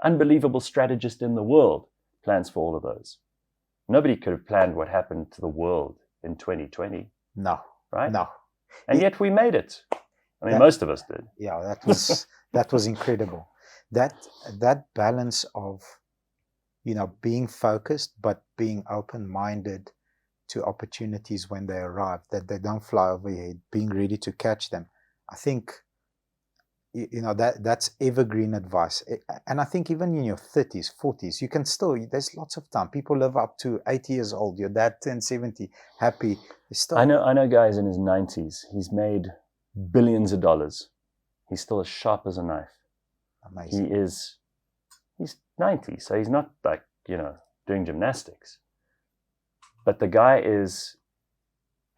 unbelievable strategist in the world plans for all of those. Nobody could have planned what happened to the world in 2020. No. Right? No. And yet we made it. I mean, most of us did. Yeah, that was incredible. That balance of, being focused, but being open-minded to opportunities when they arrive, that they don't fly over your head, being ready to catch them. I think, that's evergreen advice. And I think even in your 30s, 40s, you can still, there's lots of time. People live up to 80 years old. Your dad turned 70, happy. Still... I know guys in his 90s. He's made billions of dollars. He's still as sharp as a knife. Amazing. He's 90, so he's not like, doing gymnastics. But the guy is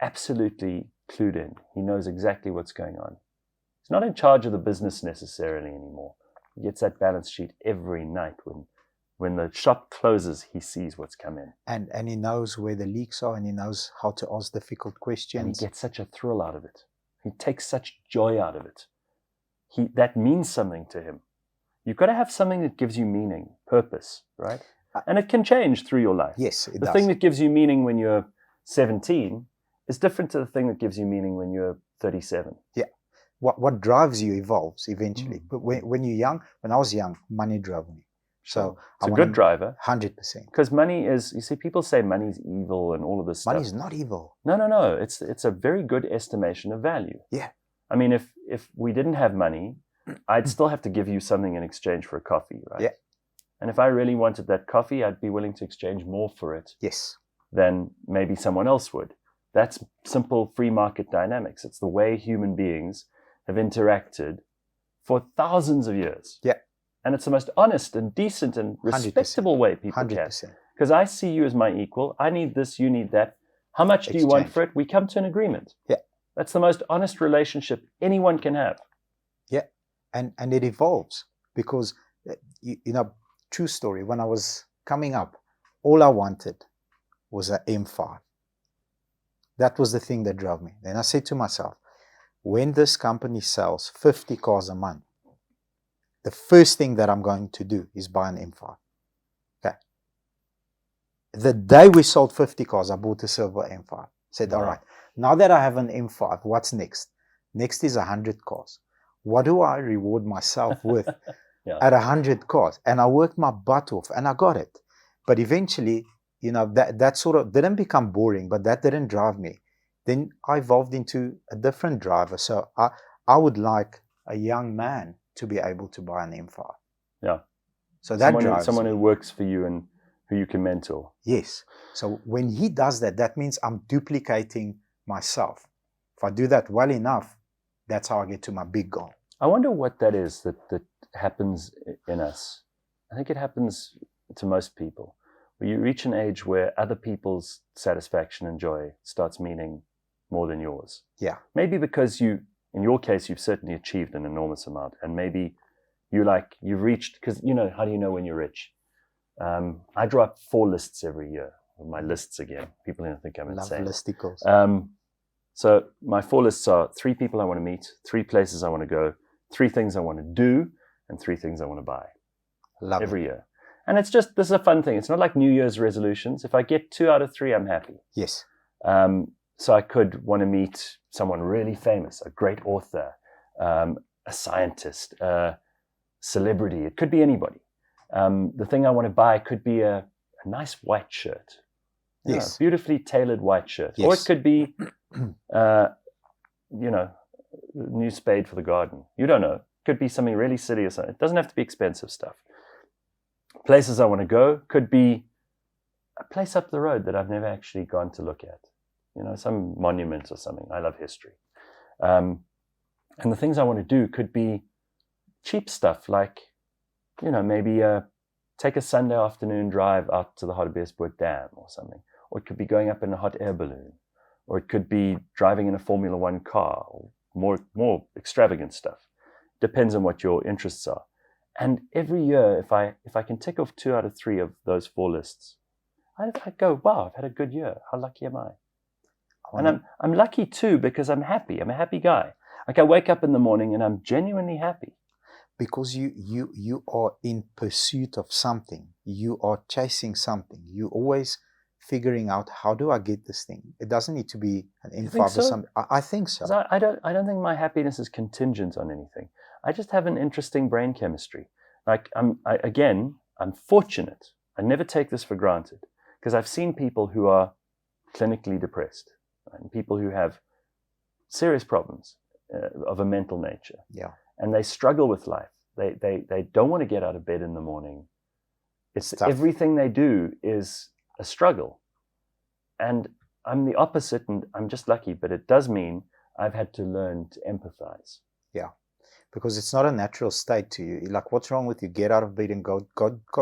absolutely clued in. He knows exactly what's going on. He's not in charge of the business necessarily anymore. He gets that balance sheet every night. When the shop closes, he sees what's come in. And he knows where the leaks are, and he knows how to ask difficult questions. And he gets such a thrill out of it. He takes such joy out of it. That means something to him. You've got to have something that gives you meaning, purpose, right? And it can change through your life. Yes, it does. The thing that gives you meaning when you're 17 is different to the thing that gives you meaning when you're 37. Yeah. What drives you evolves eventually. But when you're young, when I was young, money drove me. So it's a good driver. 100%. Because money is, you see, people say money's evil and all of this stuff. Money's not evil. No. It's a very good estimation of value. Yeah. I mean, if we didn't have money, I'd still have to give you something in exchange for a coffee, right? Yeah. And if I really wanted that coffee, I'd be willing to exchange more for it. Yes. Than maybe someone else would. That's simple free market dynamics. It's the way human beings have interacted for thousands of years. Yeah. And it's the most honest and decent and respectable 100%. Way people 100%. Can. Because I see you as my equal. I need this, you need that. How much do you want for it? We come to an agreement. Yeah. That's the most honest relationship anyone can have. Yeah. And it evolves because, true story, when I was coming up, all I wanted was an M5. That was the thing that drove me. Then I said to myself, when this company sells 50 cars a month, the first thing that I'm going to do is buy an M5. Okay. The day we sold 50 cars, I bought a silver M5. Said, all right, now that I have an M5, what's next? Next is 100 cars. What do I reward myself with at 100 cars? And I worked my butt off and I got it. But eventually, that sort of didn't become boring, but that didn't drive me. Then I evolved into a different driver. So I would like a young man to be able to buy an M5. Yeah. So that drives someone me. Who works for you and who you can mentor. Yes. So when he does that, that means I'm duplicating myself. If I do that well enough, that's how I get to my big goal. I wonder what that is that happens in us. I think it happens to most people. Where you reach an age where other people's satisfaction and joy starts meaning more than yours. Yeah. Maybe because in your case, you've certainly achieved an enormous amount. And maybe you've reached, because, how do you know when you're rich? I draw up 4 lists every year. My lists again. People are going to think I'm insane. Love listicles. So my 4 lists are 3 people I want to meet, 3 places I want to go, 3 things I want to do, and 3 things I want to buy. Love every year. And this is a fun thing. It's not like New Year's resolutions. If I get 2 out of 3, I'm happy. Yes. So I could want to meet someone really famous, a great author, a scientist, a celebrity. It could be anybody. The thing I want to buy could be a nice white shirt. Yes. Beautifully tailored white shirt. Yes. Or it could be, new spade for the garden. You don't know. It could be something really silly or something. It doesn't have to be expensive stuff. Places I want to go could be a place up the road that I've never actually gone to look at. Some monument or something. I love history. And the things I want to do could be cheap stuff like, maybe take a Sunday afternoon drive out to the Hartbeespoort Dam or something. Or it could be going up in a hot air balloon. Or it could be driving in a Formula One car, or more extravagant stuff. Depends on what your interests are. And every year, if I can tick off 2 out of 3 of those 4 lists, I go, wow, I've had a good year. How lucky am I? And I'm lucky too because I'm happy. I'm a happy guy. Like I wake up in the morning and I'm genuinely happy. Because you are in pursuit of something. You are chasing something. You always figuring out, how do I get this thing? It doesn't need to be an M5 or something. I think so. I don't think my happiness is contingent on anything. I just have an interesting brain chemistry. Like I'm fortunate. I never take this for granted because I've seen people who are clinically depressed and people who have serious problems of a mental nature. Yeah. And they struggle with life. They don't want to get out of bed in the morning. It's everything they do is a struggle. And I'm the opposite, and I'm just lucky, but it does mean I've had to learn to empathize. Yeah. Because it's not a natural state to you. Like, what's wrong with you? Get out of bed and go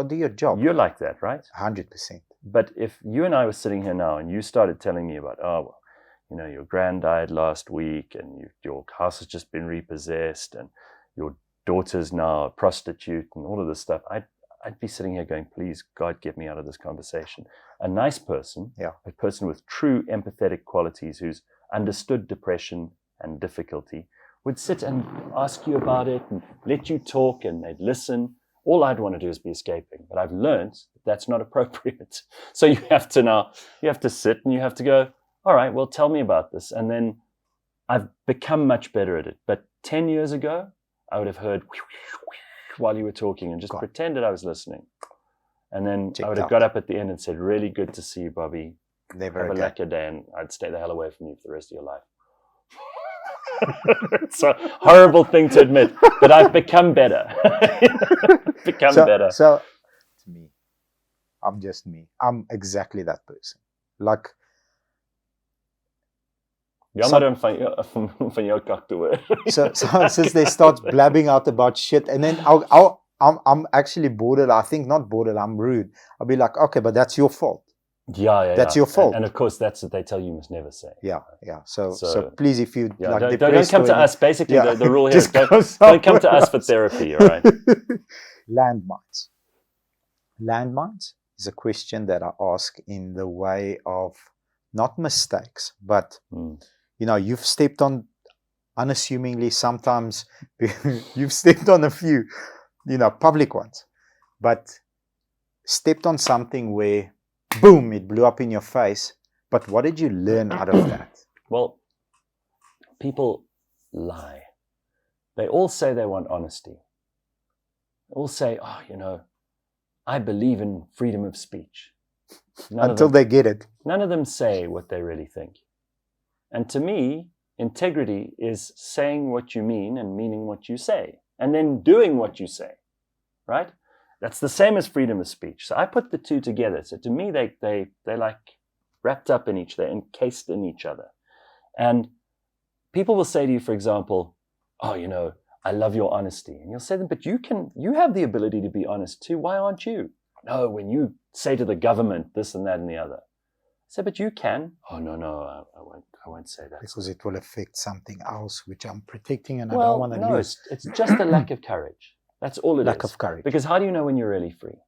do your job. You're like that, right? 100%. But if you and I were sitting here now and you started telling me about, your grand died last week and your house has just been repossessed and your daughter's now a prostitute and all of this stuff, I'd be sitting here going, please, God, get me out of this conversation. A nice person, a person with true empathetic qualities who's understood depression and difficulty, would sit and ask you about it and let you talk and they'd listen. All I'd want to do is be escaping. But I've learned that's not appropriate. So you have to sit and you have to go, all right, well, tell me about this. And then I've become much better at it. But 10 years ago, I would have heard while you were talking and just pretended I was listening. And then I would have got up at the end and said, really good to see you, Bobby. Never Have a lekker day, and I'd stay the hell away from you for the rest of your life. It's a horrible thing to admit, but I've become better. Better. So, to me, I'm just me. I'm exactly that person. Like, Jammer om van jou kak te hoor. So since they start blabbing out about shit, and then I'm actually borderline. I think not borderline. I'm rude. I'll be like, okay, but that's your fault. Yeah. That's your fault. And of course, that's what they tell you must never say. Yeah. So please, if you don't come to us. Basically, the rule here is don't come to us for therapy. All right. Landmines. Landmines is a question that I ask in the way of not mistakes, but you've stepped on unassumingly. Sometimes you've stepped on a few, public ones, but stepped on something where, boom, it blew up in your face. But what did you learn out of that? Well, people lie. They all say they want honesty. They all say, I believe in freedom of speech. Until they get it. None of them say what they really think. And to me, integrity is saying what you mean and meaning what you say, and then doing what you say, right? That's the same as freedom of speech. So I put the two together. So to me, they're like wrapped up in they're encased in each other. And people will say to you, for example, I love your honesty. And you'll say to them, but you have the ability to be honest too. Why aren't you? No, when you say to the government this and that and the other. I say, but you can. Oh, no, I won't say that. Because it will affect something else, which I'm protecting and I don't want to lose. It's just a lack of courage. That's all it is. Lack of courage. Because how do you know when you're really free?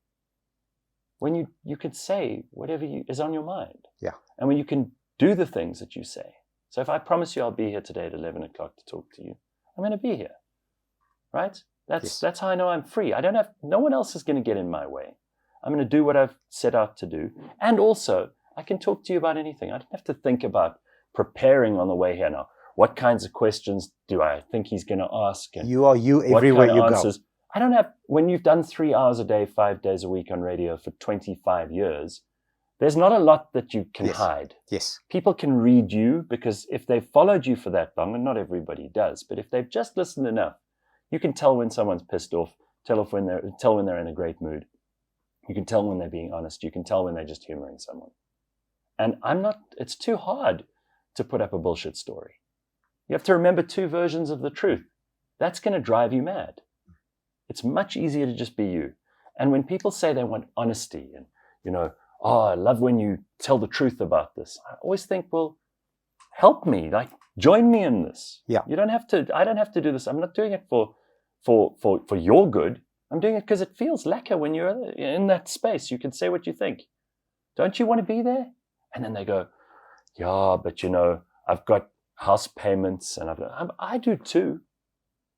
When you can say whatever is on your mind. Yeah. And when you can do the things that you say. So if I promise you I'll be here today at 11 o'clock to talk to you, I'm going to be here. Right? That's how I know I'm free. No one else is going to get in my way. I'm going to do what I've set out to do. And also, I can talk to you about anything. I don't have to think about preparing on the way here now. What kinds of questions do I think he's going to ask? And you are you everywhere you go. I don't have, when you've done 3 hours a day, 5 days a week on radio for 25 years, there's not a lot that you can hide. Yes. People can read you, because if they've followed you for that long, and not everybody does, but if they've just listened enough, you can tell when someone's pissed off, tell when they're in a great mood. You can tell when they're being honest. You can tell when they're just humoring someone. And it's too hard to put up a bullshit story. You have to remember 2 versions of the truth. That's going to drive you mad. It's much easier to just be you. And when people say they want honesty and, I love when you tell the truth about this, I always think, well, help me, like join me in this. Yeah. I don't have to do this. I'm not doing it for your good. I'm doing it because it feels lekker when you're in that space. You can say what you think. Don't you want to be there? And then they go, yeah, but I've got house payments and I do too.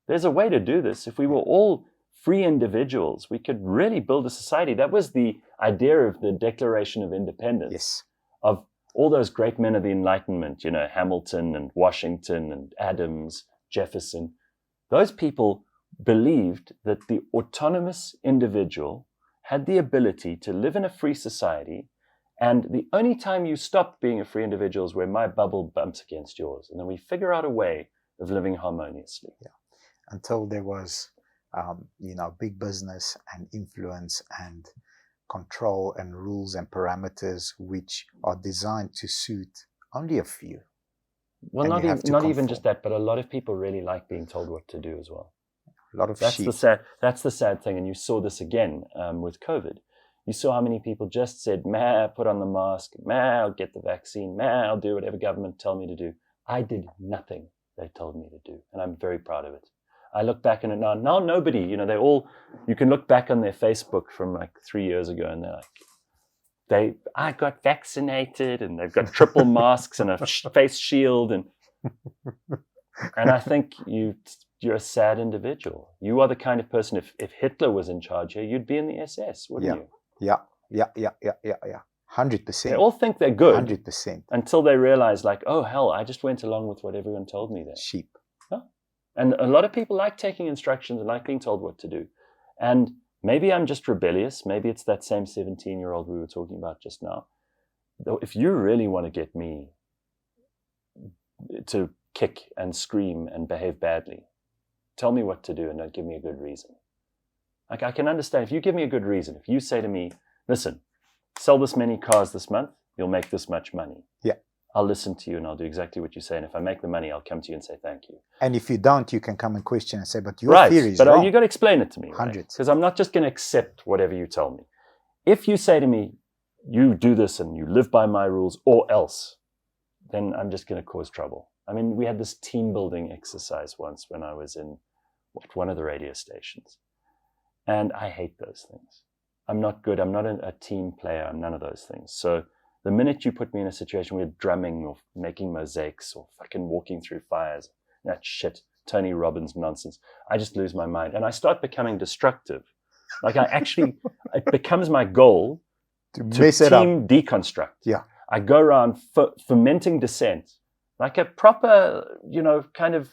There's a way to do this. If we were all free individuals, we could really build a society. That was the idea of the Declaration of Independence. Yes. Of all those great men of the Enlightenment, Hamilton and Washington and Adams, Jefferson. Those people believed that the autonomous individual had the ability to live in a free society, and the only time you stop being a free individual is where my bubble bumps against yours. And then we figure out a way of living harmoniously. Yeah. Until there was, big business and influence and control and rules and parameters which are designed to suit only a few. Well, not even just that, but a lot of people really like being told what to do as well. A lot of That's the sad thing. And you saw this again with COVID. You saw how many people just said, put on the mask, I'll get the vaccine, I'll do whatever government tell me to do. I did nothing they told me to do, and I'm very proud of it. I look back on it now nobody, you can look back on their Facebook from like 3 years ago, and they're like, I got vaccinated, and they've got triple masks and a face shield, and I think you're a sad individual. You are the kind of person, if Hitler was in charge here, you'd be in the SS, wouldn't you? Yeah. 100%. They all think they're good. 100%. Until they realize, like, oh, hell, I just went along with what everyone told me there. Sheep. Huh? And a lot of people like taking instructions and like being told what to do. And maybe I'm just rebellious. Maybe it's that same 17-year-old we were talking about just now. Though, if you really want to get me to kick and scream and behave badly, tell me what to do and don't give me a good reason. Like, I can understand if you give me a good reason. If you say to me, listen, sell this many cars this month, you'll make this much money. Yeah. I'll listen to you and I'll do exactly what you say. And if I make the money, I'll come to you and say thank you. And if you don't, you can come and question and say, but your theory is wrong. But you got to explain it to me. 100. Because I'm not just going to accept whatever you tell me. If you say to me, you do this and you live by my rules or else, then I'm just going to cause trouble. I mean, we had this team building exercise once when I was in one of the radio stations. And I hate those things. I'm not good. I'm not a team player. I'm none of those things. So the minute you put me in a situation where you're drumming or making mosaics or fucking walking through fires, that shit, Tony Robbins nonsense, I just lose my mind. And I start becoming destructive. Like it becomes my goal to team deconstruct. Yeah. I go around fomenting dissent. Like a proper, kind of...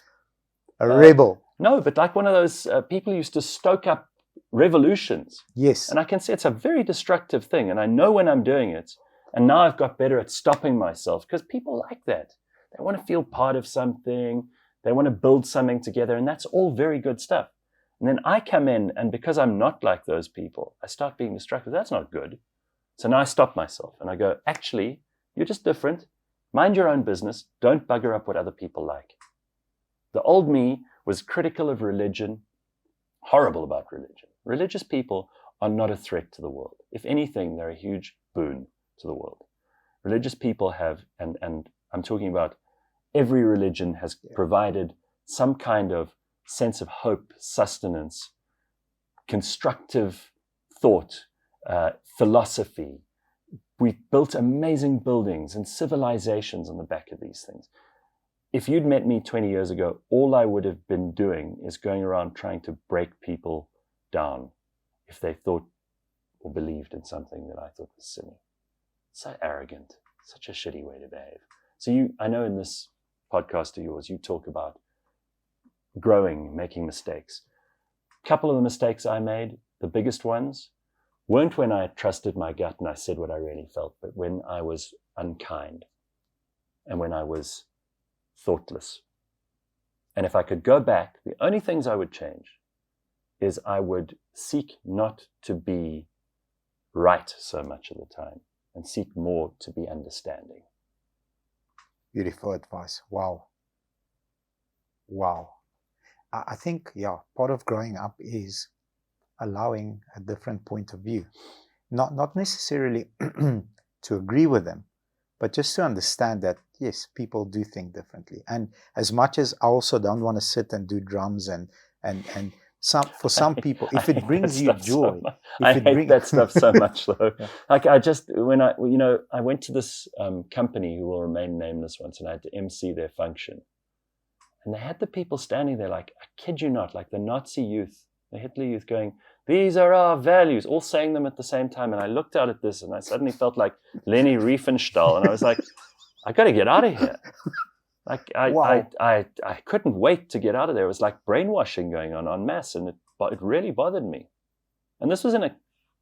a rebel. No, but like one of those people who used to stoke up revolutions. Yes. And I can see it's a very destructive thing. And I know when I'm doing it. And now I've got better at stopping myself because people like that. They want to feel part of something. They want to build something together. And that's all very good stuff. And then I come in, and because I'm not like those people, I start being destructive. That's not good. So now I stop myself and I go, actually, you're just different. Mind your own business. Don't bugger up what other people like. The old me was critical of religion, horrible about religion. Religious people are not a threat to the world. If anything, they're a huge boon to the world. Religious people have, and I'm talking about every religion has provided some kind of sense of hope, sustenance, constructive thought, philosophy. We've built amazing buildings and civilizations on the back of these things. If you'd met me 20 years ago, all I would have been doing is going around trying to break people down if they thought or believed in something that I thought was silly. So arrogant, such a shitty way to behave. So I know in this podcast of yours, you talk about growing, making mistakes. A couple of the mistakes I made, the biggest ones, weren't when I trusted my gut and I said what I really felt, but when I was unkind and when I was thoughtless. And if I could go back, the only things I would change is I would seek not to be right so much of the time and seek more to be understanding. Beautiful advice. Wow. I think, part of growing up is allowing a different point of view. Not necessarily to agree with them, but just to understand that, yes, people do think differently. And as much as I also don't want to sit and do drums and for some people, if it brings you joy. I hate that stuff so much, though. Yeah. Like I went to this company who will remain nameless once, and I had to MC their function. And they had the people standing there like, I kid you not, like the Nazi youth, the Hitler youth going, these are our values, all saying them at the same time. And I looked out at this and I suddenly felt like Leni Riefenstahl. And I was like, I got to get out of here. Like I couldn't wait to get out of there. It was like brainwashing going on en masse, and it really bothered me. And this was in a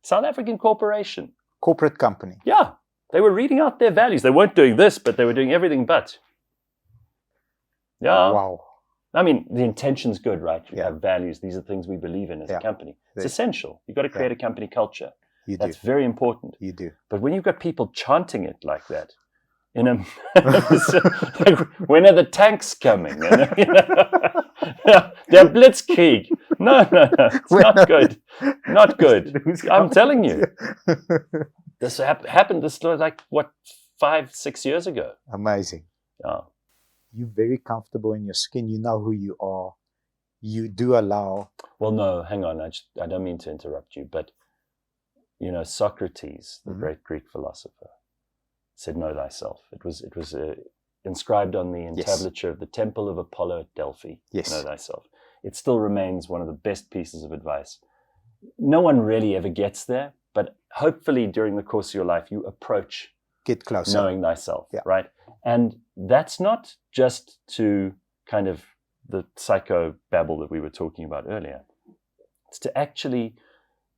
South African corporation. Corporate company. Yeah. They were reading out their values. They weren't doing this, but they were doing everything but. Yeah. Wow. I mean, the intention's good, right? We have values. These are things we believe in as a company. It's essential. You've got to create a company culture. That's very important. You do. But when you've got people chanting it like that, like, when are the tanks coming? Der Blitzkrieg. No. It's not good. Not good. I'm telling you. This happened. This was like, 5-6 years ago. Amazing. Yeah. You're very comfortable in your skin. You know who you are. You do allow. Well, no, hang on. I don't mean to interrupt you, but Socrates, the great Greek philosopher, said, "Know thyself." It was inscribed on the entablature of the Temple of Apollo at Delphi. Yes. Know thyself. It still remains one of the best pieces of advice. No one really ever gets there, but hopefully during the course of your life, you get closer, knowing thyself, right? And that's not just to kind of the psycho babble that we were talking about earlier. It's to actually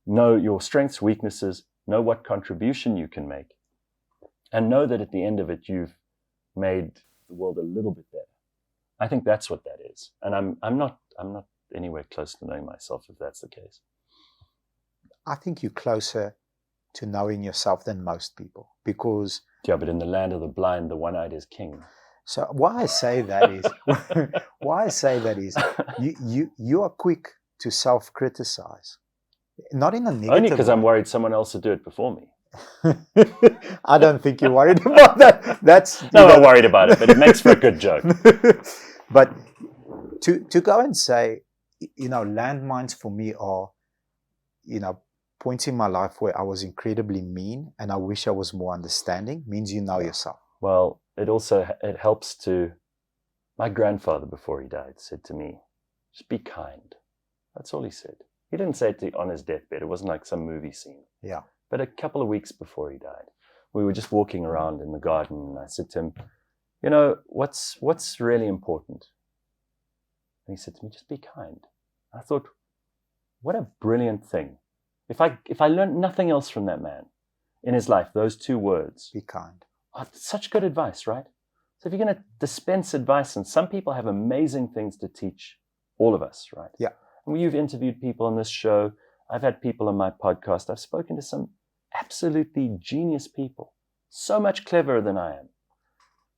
know your strengths, weaknesses, know what contribution you can make, and know that at the end of it, you've made the world a little bit better. I think that's what that is. And I'm not anywhere close to knowing myself, if that's the case. I think you're closer to knowing yourself than most people, because but in the land of the blind, the one-eyed is king. So why I say that is you are quick to self-criticize, not in a negative only because way. I'm worried someone else will do it before me. I don't think you're worried about that. I'm not worried about it, but it makes for a good joke. But to go and say, landmines for me are, points in my life where I was incredibly mean and I wish I was more understanding, means you know yourself. Well, it helps to, my grandfather before he died said to me, just be kind. That's all he said. He didn't say it on his deathbed. It wasn't like some movie scene. Yeah. But a couple of weeks before he died, we were just walking around in the garden and I said to him, what's really important? And he said to me, just be kind. I thought, what a brilliant thing. If I learned nothing else from that man in his life, those two words. Be kind. Oh, such good advice, right? So if you're going to dispense advice, and some people have amazing things to teach all of us, right? Yeah. And you've interviewed people on this show. I've had people on my podcast. I've spoken to some absolutely genius people, so much cleverer than I am.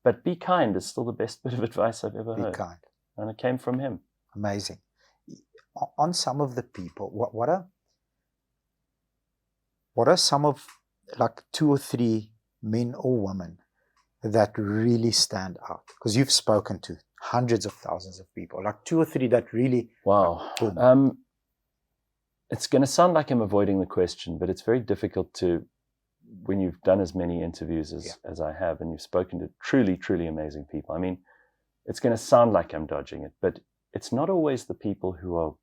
But be kind is still the best bit of advice I've ever heard. Be kind. And it came from him. Amazing. On some of the people, what are some of, like, 2 or 3 men or women that really stand out? Because you've spoken to hundreds of thousands of people, like 2 or 3 that really. Wow. It's going to sound like I'm avoiding the question, but it's very difficult to, when you've done as many interviews as I have, and you've spoken to truly, truly amazing people. I mean, it's going to sound like I'm dodging it, but it's not always the people who are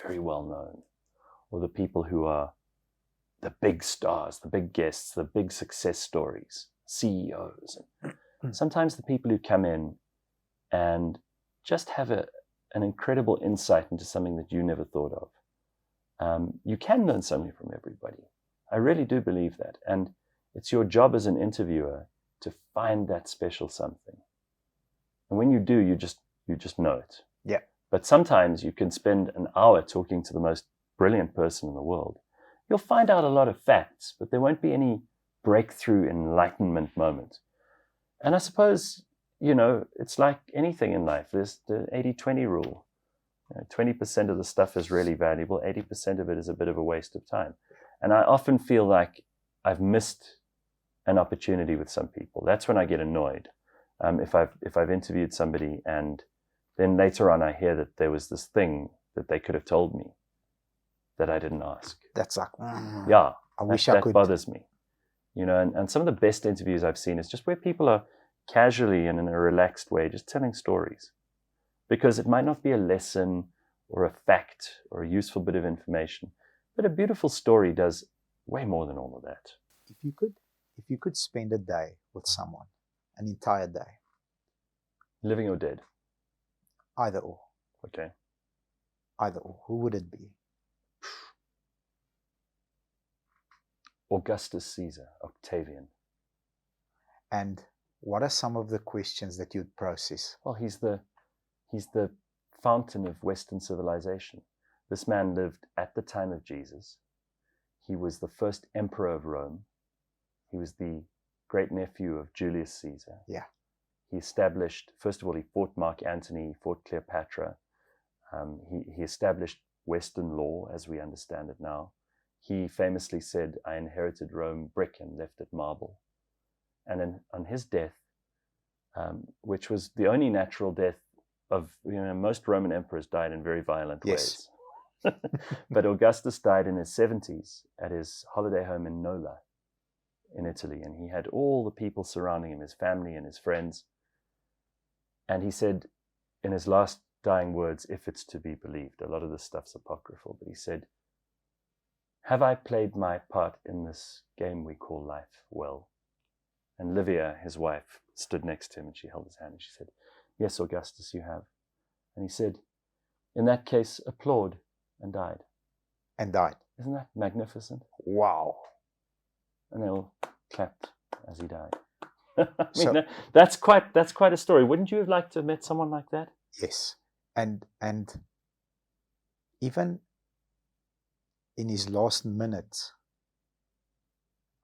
very well known, or the people who are the big stars, the big guests, the big success stories, CEOs. sometimes the people who come in and just have an incredible insight into something that you never thought of. You can learn something from everybody. I really do believe that. And it's your job as an interviewer to find that special something. And when you do, you just know it. Yeah. But sometimes you can spend an hour talking to the most brilliant person in the world. You'll find out a lot of facts, but there won't be any breakthrough enlightenment moment. And I suppose, it's like anything in life. There's the 80-20 rule. 20% of the stuff is really valuable. 80% of it is a bit of a waste of time. And I often feel like I've missed an opportunity with some people. That's when I get annoyed. If I've interviewed somebody and then later on I hear that there was this thing that they could have told me that I didn't ask. That's like, yeah, I wish I could. That bothers me. And some of the best interviews I've seen is just where people are casually and in a relaxed way just telling stories. Because it might not be a lesson or a fact or a useful bit of information, but a beautiful story does way more than all of that. If you could spend a day with someone, an entire day. Living or dead? Either or. Okay. Either or. Who would it be? Augustus Caesar, Octavian. And what are some of the questions that you'd process? Well, he's the fountain of Western civilization. This man lived at the time of Jesus. He was the first emperor of Rome. He was the great nephew of Julius Caesar. Yeah. He established, first of all, he fought Mark Antony, he fought Cleopatra. He established Western law as we understand it now. He famously said, I inherited Rome brick and left it marble. And then on his death, which was the only natural death of, most Roman emperors died in very violent ways. But Augustus died in his 70s at his holiday home in Nola in Italy. And he had all the people surrounding him, his family and his friends. And he said in his last dying words, if it's to be believed, a lot of this stuff's apocryphal, but he said, have I played my part in this game we call life well? And Livia, his wife, stood next to him and she held his hand and she said, yes, Augustus, you have. And he said, in that case, applaud, and died. And died. Isn't that magnificent? Wow. And they all clapped as he died. That's quite a story. Wouldn't you have liked to have met someone like that? Yes. And even in his last minutes,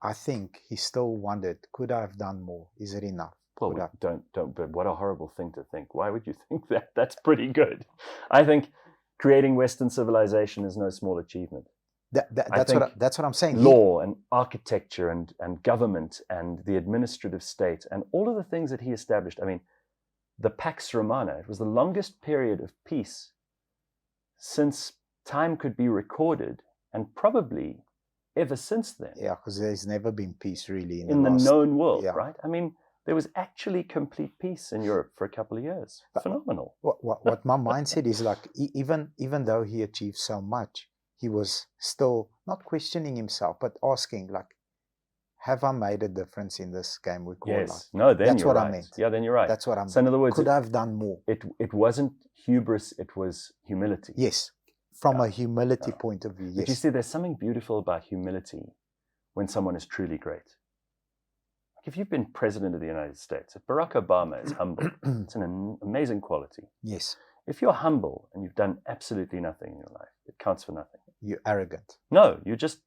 I think he still wondered, could I have done more? Is it enough? Well, don't, but what a horrible thing to think. Why would you think that? That's pretty good. I think creating Western civilization is no small achievement. That's what I'm saying. Law and architecture and government and the administrative state and all of the things that he established. I mean, the Pax Romana, it was the longest period of peace since time could be recorded, and probably ever since then. Yeah, because there's never been peace really in the known world, right? I mean, there was actually complete peace in Europe for a couple of years. Phenomenal. What my mindset is like, even though he achieved so much, he was still not questioning himself, but asking, like, have I made a difference in this game we call life? No, then that's you're what right. I meant. Yeah, then you're right. That's what I meant. So in other words, could I have done more? It wasn't hubris, it was humility. Yes, from a humility point of view, yes. But you see, there's something beautiful about humility when someone is truly great. Like if you've been president of the United States, if Barack Obama is humble, it's an amazing quality. Yes. If you're humble and you've done absolutely nothing in your life, it counts for nothing. You're arrogant. No, you're just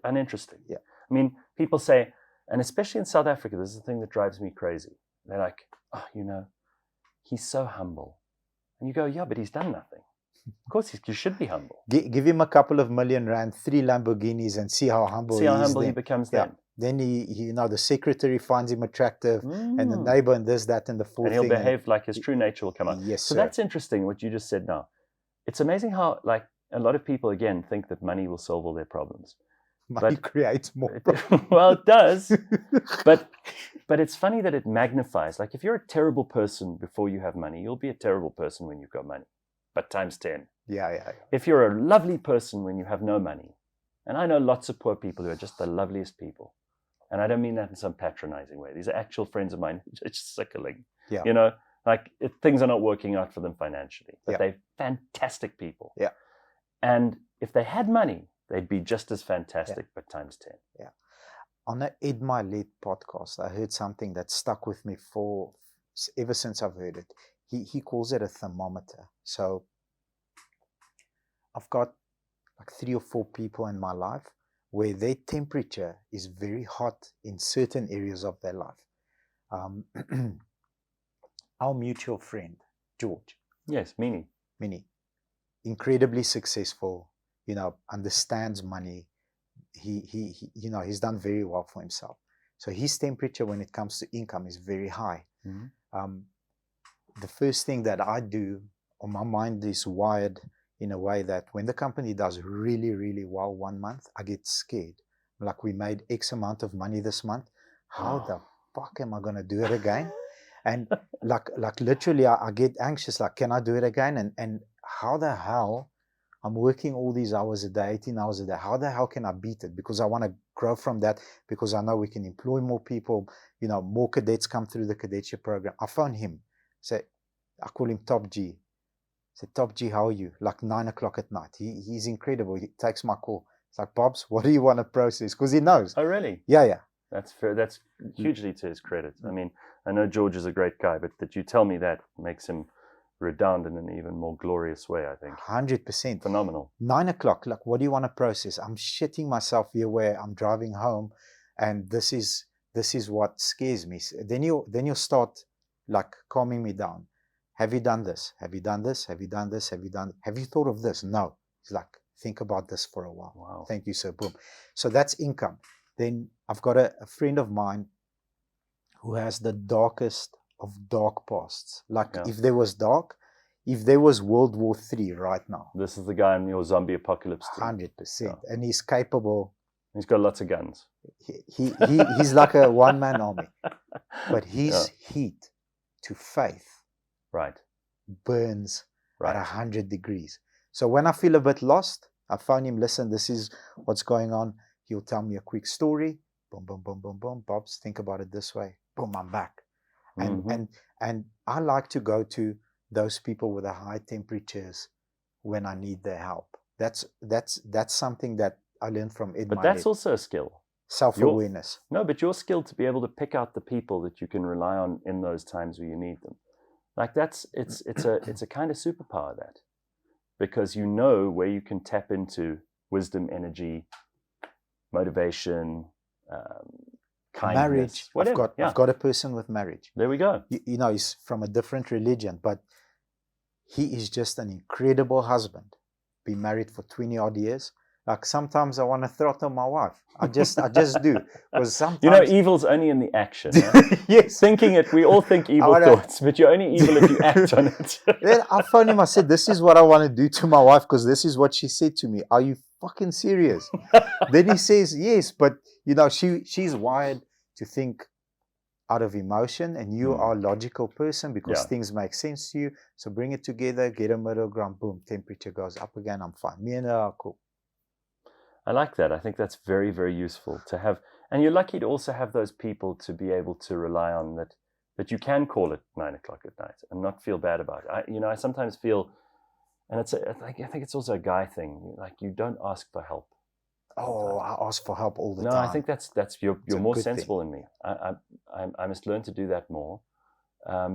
uninteresting. Yeah. I mean, people say, and especially in South Africa, this is the thing that drives me crazy. They're like, oh, he's so humble. And you go, yeah, but he's done nothing. Of course, you should be humble. Give him a couple of million rand, 3 Lamborghinis, and see how humble he becomes then. Then he the secretary finds him attractive, and the neighbor, and this, that, and the fourth. And he'll behave like his true nature will come out. Yes, so sir. That's interesting what you just said now. It's amazing how, like, a lot of people, again, think that money will solve all their problems. Money creates more problems. Well, it does. but it's funny that it magnifies. Like, if you're a terrible person before you have money, you'll be a terrible person when you've got money. But times 10. Yeah. If you're a lovely person when you have no money, and I know lots of poor people who are just the loveliest people, And I don't mean that in some patronizing way. These are actual friends of mine. It's sickling. Yeah. You know, like things are not working out for them financially, but Yeah. they're fantastic people. Yeah. And if they had money, they'd be just as fantastic, but times 10. Yeah. On the Ed Milet podcast, I heard something that stuck with me ever since I've heard it. He calls it a thermometer. So I've got like 3 or 4 people in my life where their temperature is very hot in certain areas of their life. Our mutual friend, George. Yes, Mini. Incredibly successful, understands money. He he's done very well for himself. So his temperature when it comes to income is very high. Mm-hmm. The first thing that I do, or my mind is wired in a way that when the company does really, really well one month, I get scared. Like, we made X amount of money this month. How the fuck am I going to do it again? And like literally I get anxious, like, can I do it again? And how the hell, I'm working all these hours a day, 18 hours a day. How the hell can I beat it? Because I want to grow from that, because I know we can employ more people, more cadets come through the cadetship program. I phone him, I call him Top G. I say, Top G, how are you? Like 9 o'clock at night. He's incredible. He takes my call. It's like, Bobs, what do you want to process? Because he knows. Oh, really? Yeah. That's fair. That's hugely to his credit. I mean, I know George is a great guy, but that you tell me that makes him redound in an even more glorious way, I think. 100%. Phenomenal. 9 o'clock, like, what do you want to process? I'm shitting myself here where I'm driving home, and this is what scares me. Then you'll start, like, calming me down. Have you done this? Have you done this? Have you done this? Have you thought of this? No. It's like, think about this for a while. Wow. Thank you, sir. Boom. So that's income. Then I've got a friend of mine who has the darkest of dark pasts. Like, if there was World War III right now. This is the guy in your zombie apocalypse team. 100%. Yeah. And he's capable. He's got lots of guns. He's like a one-man army. But his heat to faith burns at 100 degrees. So when I feel a bit lost, I phone him, listen, this is what's going on. He'll tell me a quick story. Boom, boom, boom, boom, boom. Bobs, think about it this way. Boom, I'm back. And I like to go to those people with the high temperatures when I need their help. That's something that I learned from Ed. But that's also a skill. Self-awareness. No, but your skill to be able to pick out the people that you can rely on in those times where you need them. Like, it's a kind of superpower, that, because you know where you can tap into wisdom, energy, motivation, kindness, marriage. Whatever. I've got a person with marriage. There we go. He's from a different religion, but he is just an incredible husband. Been married for 20 odd years. Like, sometimes I want to throttle my wife. I just do. Because sometimes, evil's only in the action. Yes. Thinking it, we all think evil thoughts, but you're only evil if you act on it. Then I phoned him. I said, this is what I want to do to my wife, because this is what she said to me. Are you fucking serious? Then he says, yes, but she's wired to think out of emotion, and you are a logical person because things make sense to you. So bring it together, get a middle ground, boom, temperature goes up again, I'm fine. Me and her are cool. I like that. I think that's very, very useful to have. And you're lucky to also have those people to be able to rely on, that you can call at 9 o'clock at night and not feel bad about it. I sometimes feel, and I think it's also a guy thing. Like, you don't ask for help. Oh, I ask for help all the time. No, I think that's you're more sensible than me. I must learn to do that more,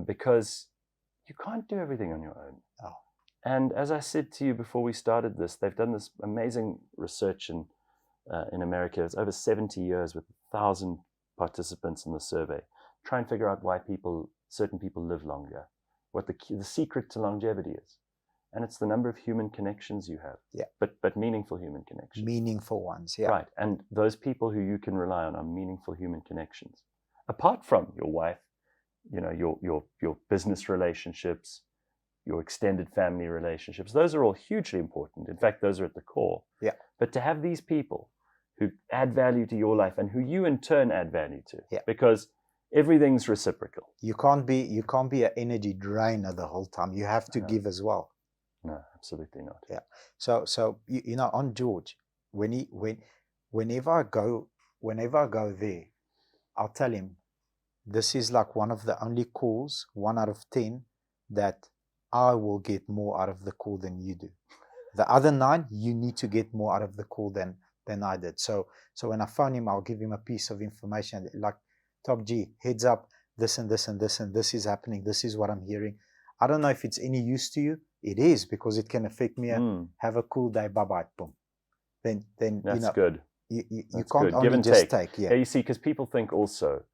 because you can't do everything on your own. Oh. And as I said to you before we started this, they've done this amazing research in America. It's over 70 years with 1,000 participants in the survey, try and figure out why certain people live longer, what the secret to longevity is. And it's the number of human connections you have. Yeah. But meaningful human connections. Meaningful ones, yeah. Right. And those people who you can rely on are meaningful human connections. Apart from your wife, your business relationships, your extended family relationships, those are all hugely important. In fact, those are at the core. Yeah. But to have these people who add value to your life and who you in turn add value to, because everything's reciprocal. You can't be an energy drainer the whole time. You have to give as well. No, absolutely not. Yeah. So on George, whenever I go there, I'll tell him, this is like one of the only calls, 1 out of 10, that I will get more out of the call than you do. The other 9, you need to get more out of the call than I did. So when I phone him, I'll give him a piece of information like, Top G, heads up, this and this and this and this is happening. This is what I'm hearing. I don't know if it's any use to you. It is, because it can affect me. Have a cool day. Bye-bye. Boom. Then that's good. You That's can't good. only Give and just take. take. Yeah, you see, because people think also,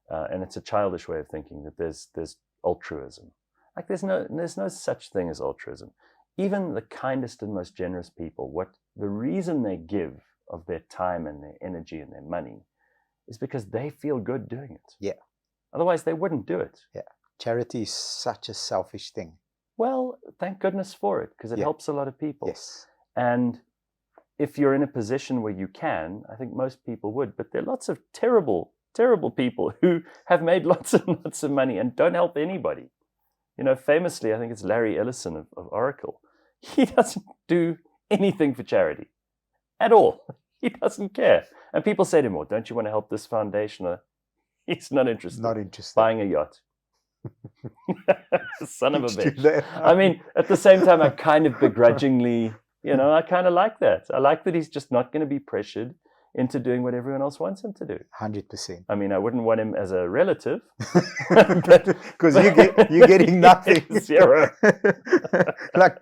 and it's a childish way of thinking, that there's altruism. Like there's no such thing as altruism. Even the kindest and most generous people, the reason they give of their time and their energy and their money is because they feel good doing it. Yeah. Otherwise, they wouldn't do it. Yeah. Charity is such a selfish thing. Well, thank goodness for it, because it helps a lot of people. Yes. And if you're in a position where you can, I think most people would, but there are lots of terrible, terrible people who have made lots and lots of money and don't help anybody. You know, famously, I think it's Larry Ellison of Oracle. He doesn't do anything for charity at all. He doesn't care. And people say to him, well, don't you want to help this foundation? He's not interested. Not interested. Buying a yacht. Son of a bitch. I mean, at the same time, I kind of begrudgingly, I kind of like that. I like that he's just not going to be pressured into doing what everyone else wants him to do. 100%. I mean, I wouldn't want him as a relative. Because you're getting nothing. Zero. Like,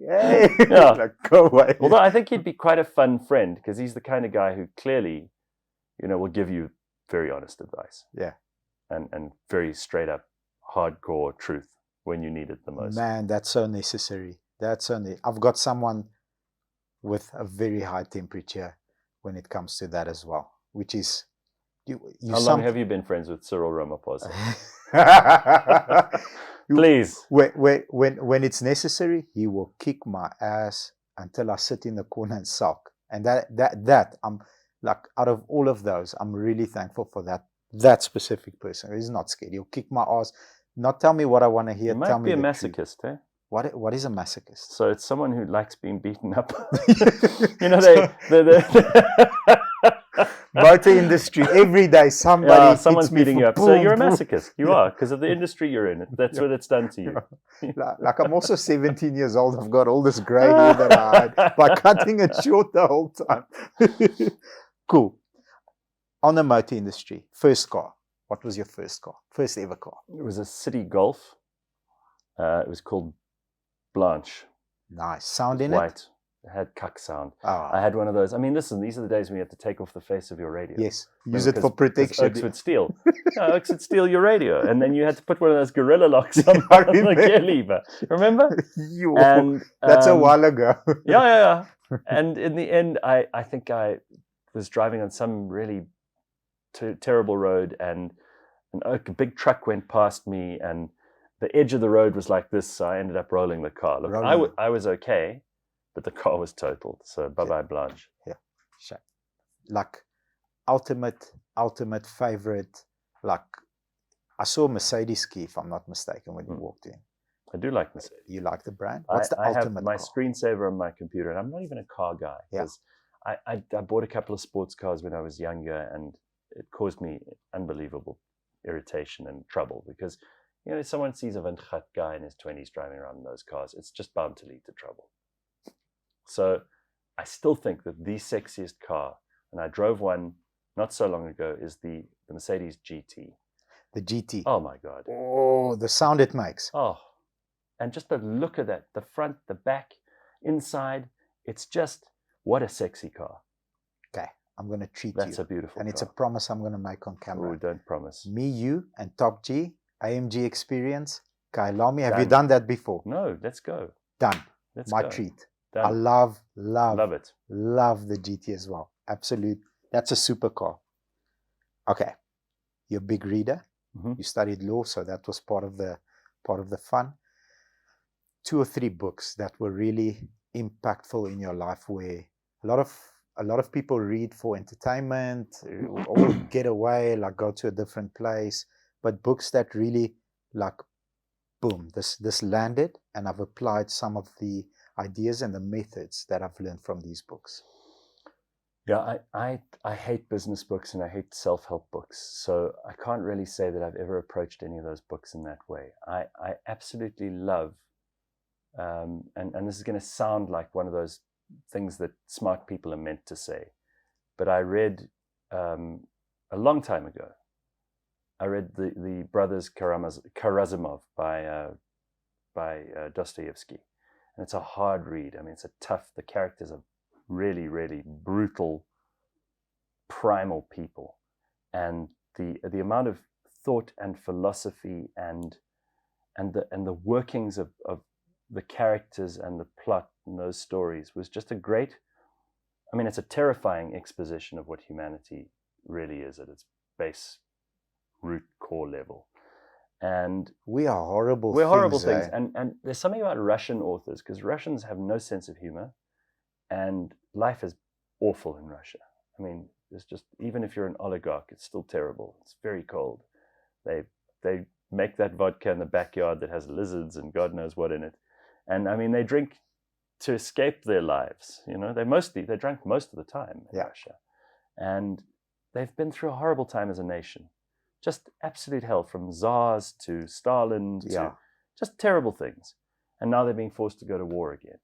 hey, Yeah. like, go away. Although I think he'd be quite a fun friend, because he's the kind of guy who clearly, will give you very honest advice. Yeah. And very straight up, hardcore truth when you need it the most. Man, that's so necessary. I've got someone with a very high temperature when it comes to that as well, which is you. How long have you been friends with Cyril Ramaphosa? You- Please. When it's necessary, he will kick my ass until I sit in the corner and sulk. And that I'm like, out of all of those, I'm really thankful for that specific person. He's not scared. He'll kick my ass, not tell me what I want to hear. You might tell be me a the truth. masochist, eh? What is a masochist? So it's someone who likes being beaten up. Motor industry, every day somebody's someone's beating you up. So you're a boom. masochist. You are, because of the industry you're in. That's what it's done to you. Like I'm also 17 years old. I've got all this grey hair that I had by cutting it short the whole time. Cool. On the motor industry, first car. What was your first car? First ever car? It was a City Golf. It was called Blanche. Nice. Sound in it? White. It had cuck sound. Ah, I had one of those. I mean, listen, these are the days when you have to take off the face of your radio. yes. Use it for protection. Oaks would steal. No, Oaks would steal your radio. And then you had to put one of those gorilla locks on I the remember. gear lever. Remember? And, That's a while ago. Yeah. And in the end, I think I was driving on some really terrible road, and a big truck went past me, and the edge of the road was like this, so I ended up rolling the car. Look, I was okay, but the car was totaled. So bye-bye, Blanche. Yeah. Shame. Like ultimate favorite. Like I saw Mercedes key, if I'm not mistaken, when you walked in. I do like Mercedes. You like the brand? What's the I have ultimate my car? screensaver on my computer, and I'm not even a car guy. Because I bought a couple of sports cars when I was younger, and it caused me unbelievable irritation and trouble, because if someone sees a Vantgat guy in his 20s driving around in those cars, it's just bound to lead to trouble. So I still think that the sexiest car, and I drove one not so long ago, is the Mercedes GT. The GT. Oh my God. Oh, the sound it makes. Oh, and just the look of that, the front, the back, inside, it's just, what a sexy car. Okay, I'm going to treat That's you. a beautiful And car. it's a promise I'm going to make on camera. Oh, don't promise. Me, you, and Top G, AMG experience. Kailami, have you Done. done that before? No, let's go. Done. Let's My go. treat. Done. I love it. love the GT as well. Absolute. That's a super car. Okay. You're a big reader. Mm-hmm. You studied law, so that was part of the fun. 2 or 3 books that were really impactful in your life, where a lot of people read for entertainment or get away, like go to a different place, but books that really, like, boom, this landed, and I've applied some of the ideas and the methods that I've learned from these books. Yeah, I hate business books and I hate self-help books. So I can't really say that I've ever approached any of those books in that way. I absolutely love, and this is going to sound like one of those things that smart people are meant to say, but I read a long time ago, I read the Brothers Karamazov by Dostoevsky. And it's a hard read. I mean, it's a tough, the characters are really, really brutal, primal people. And the amount of thought and philosophy and the workings of the characters and the plot in those stories was just a great, I mean, it's a terrifying exposition of what humanity really is at its base, root, core level. And we're horrible things. And there's something about Russian authors, because Russians have no sense of humor, and life is awful in Russia. I mean, it's just, even if you're an oligarch, it's still terrible. It's very cold. They make that vodka in the backyard that has lizards and God knows what in it. And I mean, they drink to escape their lives. You know, they drank most of the time in Russia. And they've been through a horrible time as a nation. Just absolute hell, from czars to Stalin to just terrible things. And now they're being forced to go to war again.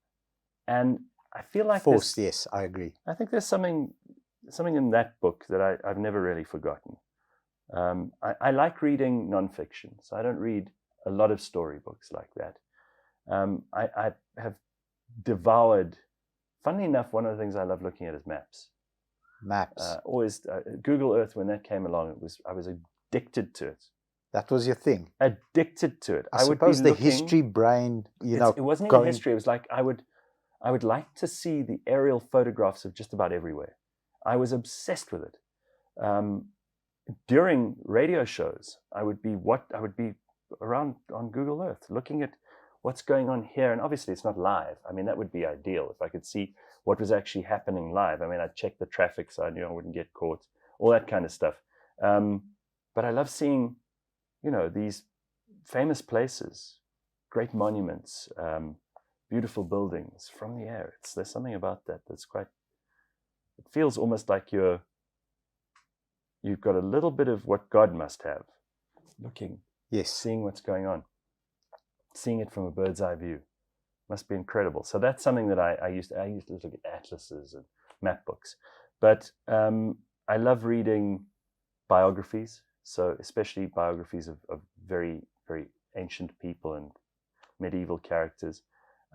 And I feel like forced, yes, I agree. I think there's something in that book that I've never really forgotten. I like reading nonfiction, so I don't read a lot of storybooks like that. I have devoured, funnily enough, one of the things I love looking at is maps. Always Google Earth, when that came along, I was addicted to it. That was your thing. Addicted to it. I suppose the history brain, it wasn't even history. It was like I would like to see the aerial photographs of just about everywhere. I was obsessed with it. During radio shows, I would be around on Google Earth looking at what's going on here. And obviously it's not live. I mean, that would be ideal if I could see what was actually happening live. I mean, I'd check the traffic so I knew I wouldn't get caught, all that kind of stuff. But I love seeing, these famous places, great monuments, beautiful buildings from the air. There's something about that that's quite, it feels almost like you've got a little bit of what God must have, looking, seeing what's going on, seeing it from a bird's eye view. Must be incredible. So that's something that I used to look at atlases and map books. But I love reading biographies, so especially biographies of very, very ancient people and medieval characters.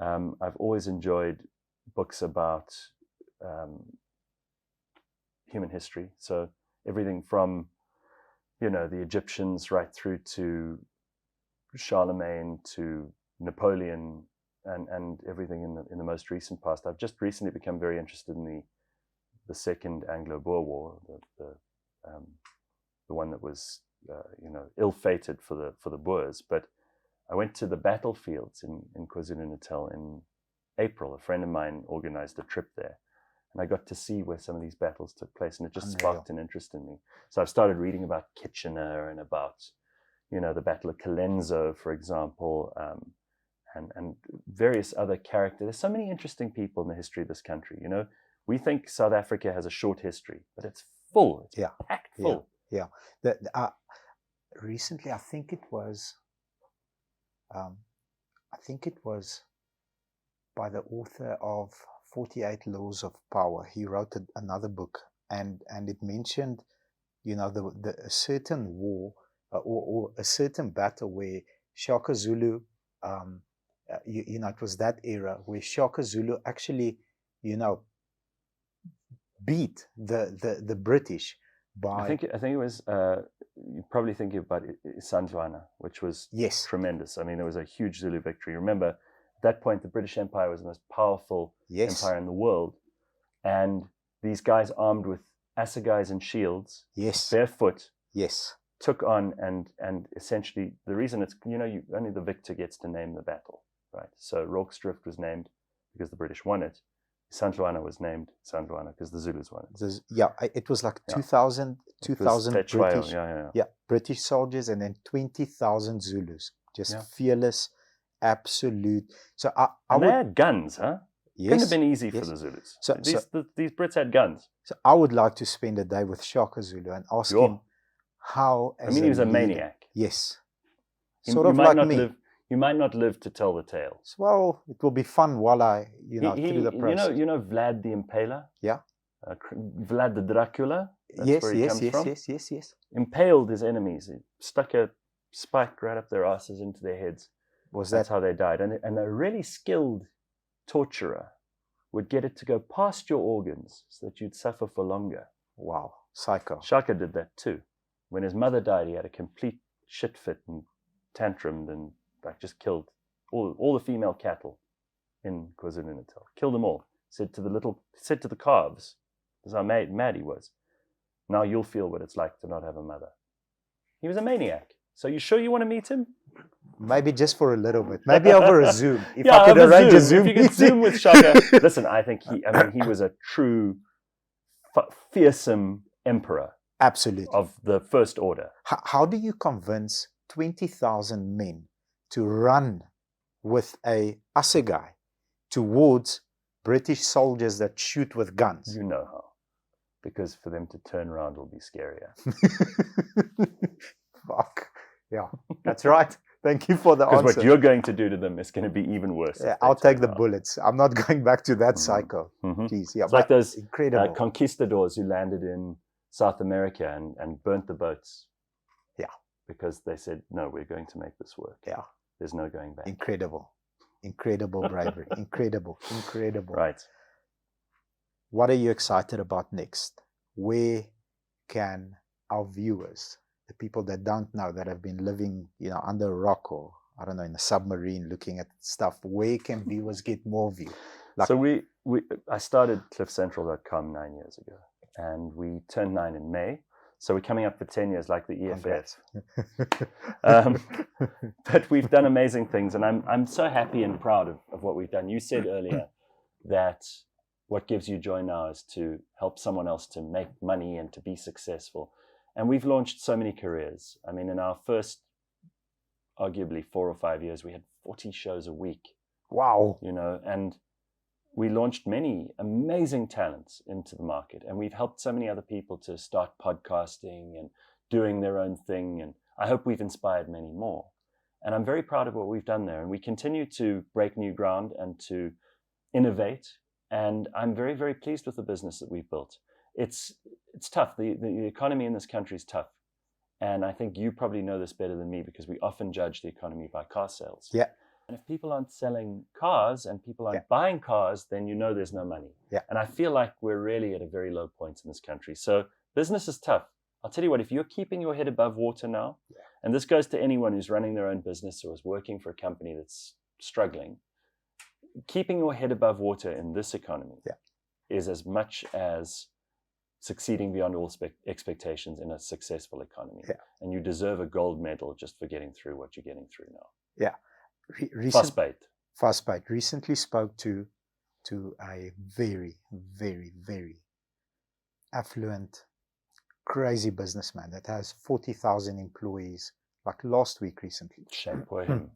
I've always enjoyed books about human history. So everything from, the Egyptians right through to Charlemagne to Napoleon and everything in the most recent past. I've just recently become very interested in the Second Anglo-Boer War, the one that was ill-fated for the Boers. But I went to the battlefields in KwaZulu-Natal in April. A friend of mine organized a trip there, and I got to see where some of these battles took place, and it just sparked an interest in me. So I've started reading about Kitchener and about, the Battle of Colenso, for example, and various other characters. There's so many interesting people in the history of this country. We think South Africa has a short history, but it's full. It's packed full. Yeah. Recently, I think it was by the author of 48 Laws of Power. He wrote another book, and it mentioned, a certain war or a certain battle where Shaka Zulu, it was that era where Shaka Zulu actually, beat the British by. I think it was. You're probably thinking about Isandlwana, which was tremendous. I mean, there was a huge Zulu victory. Remember, at that point, the British Empire was the most powerful empire in the world, and these guys armed with assegais and shields, barefoot, took on and essentially the reason it's only the victor gets to name the battle, right? So Rorke's was named because the British won it. Isandlwana was named Isandlwana because the Zulus won it. It was like 2,000 British, British soldiers, and then 20,000 Zulus, just fearless, absolute. So they had guns, huh? Couldn't have been easy for yes. the Zulus. So These Brits had guns. So I would like to spend a day with Shaka Zulu and ask him how. I mean, he was a maniac. Yes, Sort of like me. You might not live to tell the tale. Well, it will be fun while I, through the process. You know Vlad the Impaler? Yeah. Vlad the Dracula? That's where he comes from. Yes. Impaled his enemies. He stuck a spike right up their asses into their heads. That's how they died. And a really skilled torturer would get it to go past your organs so that you'd suffer for longer. Wow. Psycho. Shaka did that too. When his mother died, he had a complete shit fit and tantrumed and just killed all the female cattle in KwaZulu-Natal. Killed them all. Said to the calves, this is how mad he was. Now you'll feel what it's like to not have a mother. He was a maniac. So you sure you want to meet him? Maybe just for a little bit. Maybe over a Zoom. If I could arrange a Zoom. If you could Zoom with Shaka. Listen, I think he was a true fearsome emperor. Absolutely. Of the First Order. How do you convince 20,000 men to run with a assegai towards British soldiers that shoot with guns? You know how. Because for them to turn around will be scarier. Fuck. Yeah, that's right. Thank you for the answer. Because what you're going to do to them is going to be even worse. Yeah, I'll take the bullets. I'm not going back to that cycle. Jeez, yeah, it's like those incredible conquistadors who landed in South America and burnt the boats. Yeah. Because they said, no, we're going to make this work. Yeah. There's no going back. Incredible bravery. Incredible. Right. What are you excited about next? Where can our viewers, the people that don't know, that have been living, under a rock or, I don't know, in a submarine looking at stuff, where can viewers get more view? So I started cliffcentral.com 9 years ago, and we turned 9 in May. So we're coming up for 10 years like the EFF. But we've done amazing things, and I'm so happy and proud of what we've done. You said earlier that what gives you joy now is to help someone else to make money and to be successful. And we've launched so many careers. I mean, in our first, arguably 4 or 5 years, we had 40 shows a week. Wow. And we launched many amazing talents into the market. And we've helped so many other people to start podcasting and doing their own thing. And I hope we've inspired many more. And I'm very proud of what we've done there. And we continue to break new ground and to innovate. And I'm very, very pleased with the business that we've built. It's tough. The economy in this country is tough. And I think you probably know this better than me because we often judge the economy by car sales. Yeah. And if people aren't selling cars and people aren't buying cars, then there's no money. Yeah. And I feel like we're really at a very low point in this country. So business is tough. I'll tell you what, if you're keeping your head above water now, and this goes to anyone who's running their own business or is working for a company that's struggling, keeping your head above water in this economy is as much as succeeding beyond all expectations in a successful economy. Yeah. And you deserve a gold medal just for getting through what you're getting through now. Yeah. Fast bite. Recently spoke to a very, very, very affluent, crazy businessman that has 40,000 employees, like last week recently. Shampoo him.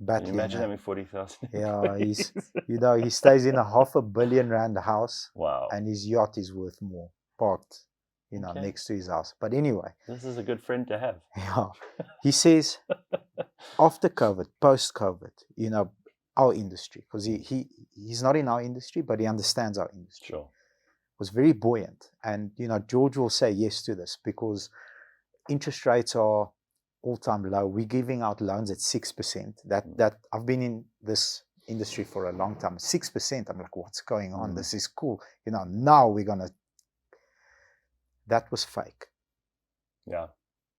Can you imagine having 40,000? Yeah, he's he stays in a R500 million house. Wow. And his yacht is worth more, parked, next to his house. But anyway. This is a good friend to have. Yeah. He says, after COVID, post-COVID, our industry, because he's not in our industry, but he understands our industry. Sure. Was very buoyant. And, George will say yes to this because interest rates are all-time low. We're giving out loans at 6%. That I've been in this industry for a long time. 6%. I'm like, what's going on? This is cool. Now we're gonna. That was fake. Yeah.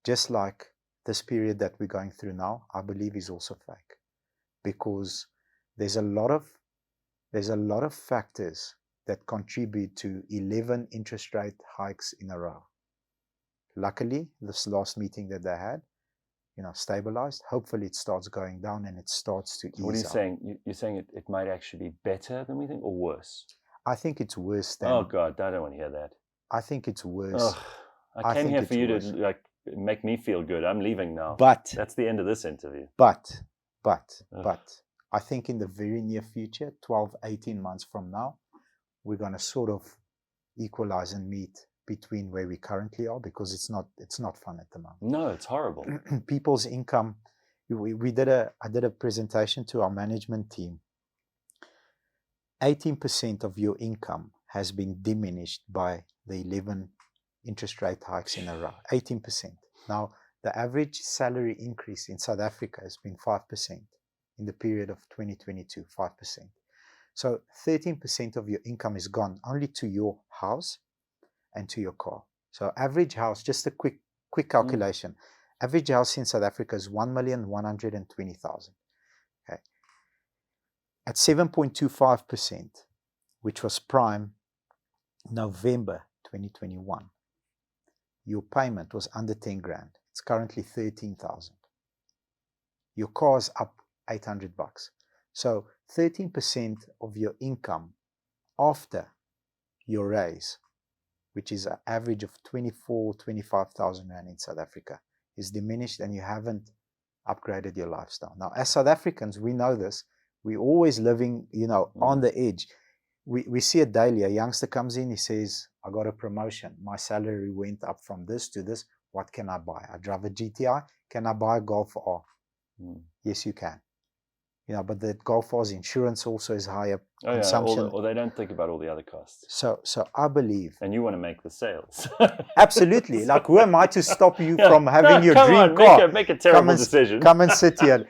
Just like this period that we're going through now, I believe is also fake, because there's a lot of factors that contribute to 11 interest rate hikes in a row. Luckily, this last meeting that they had, stabilized. Hopefully it starts going down and it starts to ease. What are you saying? You're saying it might actually be better than we think, or worse? I think it's worse than... Oh, God, I don't want to hear that. I think it's worse. Ugh, I came here for you to make me feel good. I'm leaving now. But... That's the end of this interview. But, I think in the very near future, 12, 18 months from now, we're going to sort of equalize and meet between where we currently are, because it's not fun at the moment. No, it's horrible. People's income. I did a presentation to our management team. 18% of your income has been diminished by the 11 interest rate hikes in a row. 18%. Now, the average salary increase in South Africa has been 5% in the period of 2022, 5%. So 13% of your income is gone only to your house and to your car. So average house, just a quick calculation. Average house in South Africa is 1,120,000. Okay. At 7.25%, which was prime November 2021, your payment was under 10 grand. It's currently 13,000. Your car's up $800. So 13% of your income after your raise, which is an average of 25,000 rand in South Africa, is diminished, and you haven't upgraded your lifestyle. Now, as South Africans, we know this. We're always living, on the edge. We see it daily. A youngster comes in, he says, I got a promotion. My salary went up from this to this. What can I buy? I drive a GTI. Can I buy a Golf R? Yes, you can. But the Golf R's insurance also is higher. Consumption. Or they don't think about all the other costs. So I believe. And you want to make the sales. Absolutely. Like, who am I to stop you from having your dream car? Make a terrible decision. Come and sit here.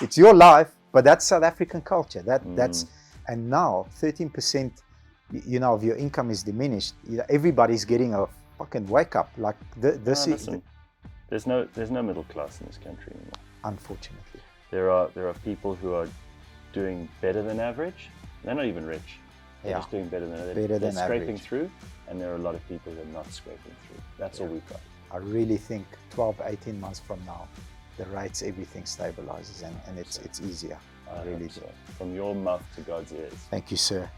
It's your life, but that's South African culture. That's and now 13%, of your income is diminished. Everybody's getting a fucking wake up. Like this is. Listen, there's no middle class in this country anymore. Unfortunately, there are people who are doing better than average. They're not even rich. They're just doing better than average. They're scraping through, and there are a lot of people who are not scraping through. That's all we've got. I really think 12, 18 months from now, the rates, everything stabilizes, and it's easier. I really do. So. From your mouth to God's ears. Thank you, sir.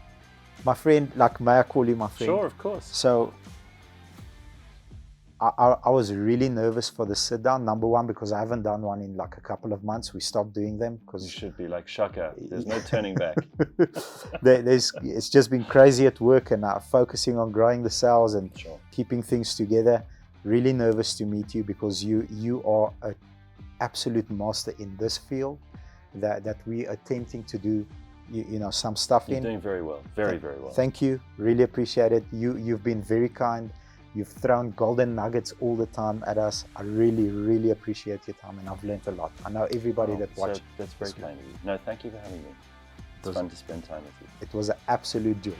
My friend, may I call you my friend? Sure, of course. So, I was really nervous for the sit down. Number one, because I haven't done one in like a couple of months. We stopped doing them because you should be like Shaka. There's no turning back. It's just been crazy at work, and focusing on growing the sales and keeping things together. Really nervous to meet you, because you are an absolute master in this field that we are attempting to do. Some stuff You're doing very well. Very well. Thank you. Really appreciate it. You've been very kind. You've thrown golden nuggets all the time at us. I really, really appreciate your time, and I've learned a lot. I know everybody that watched. That's very kind of you. No, thank you for having me. It's fun to spend time with you. It was an absolute joy.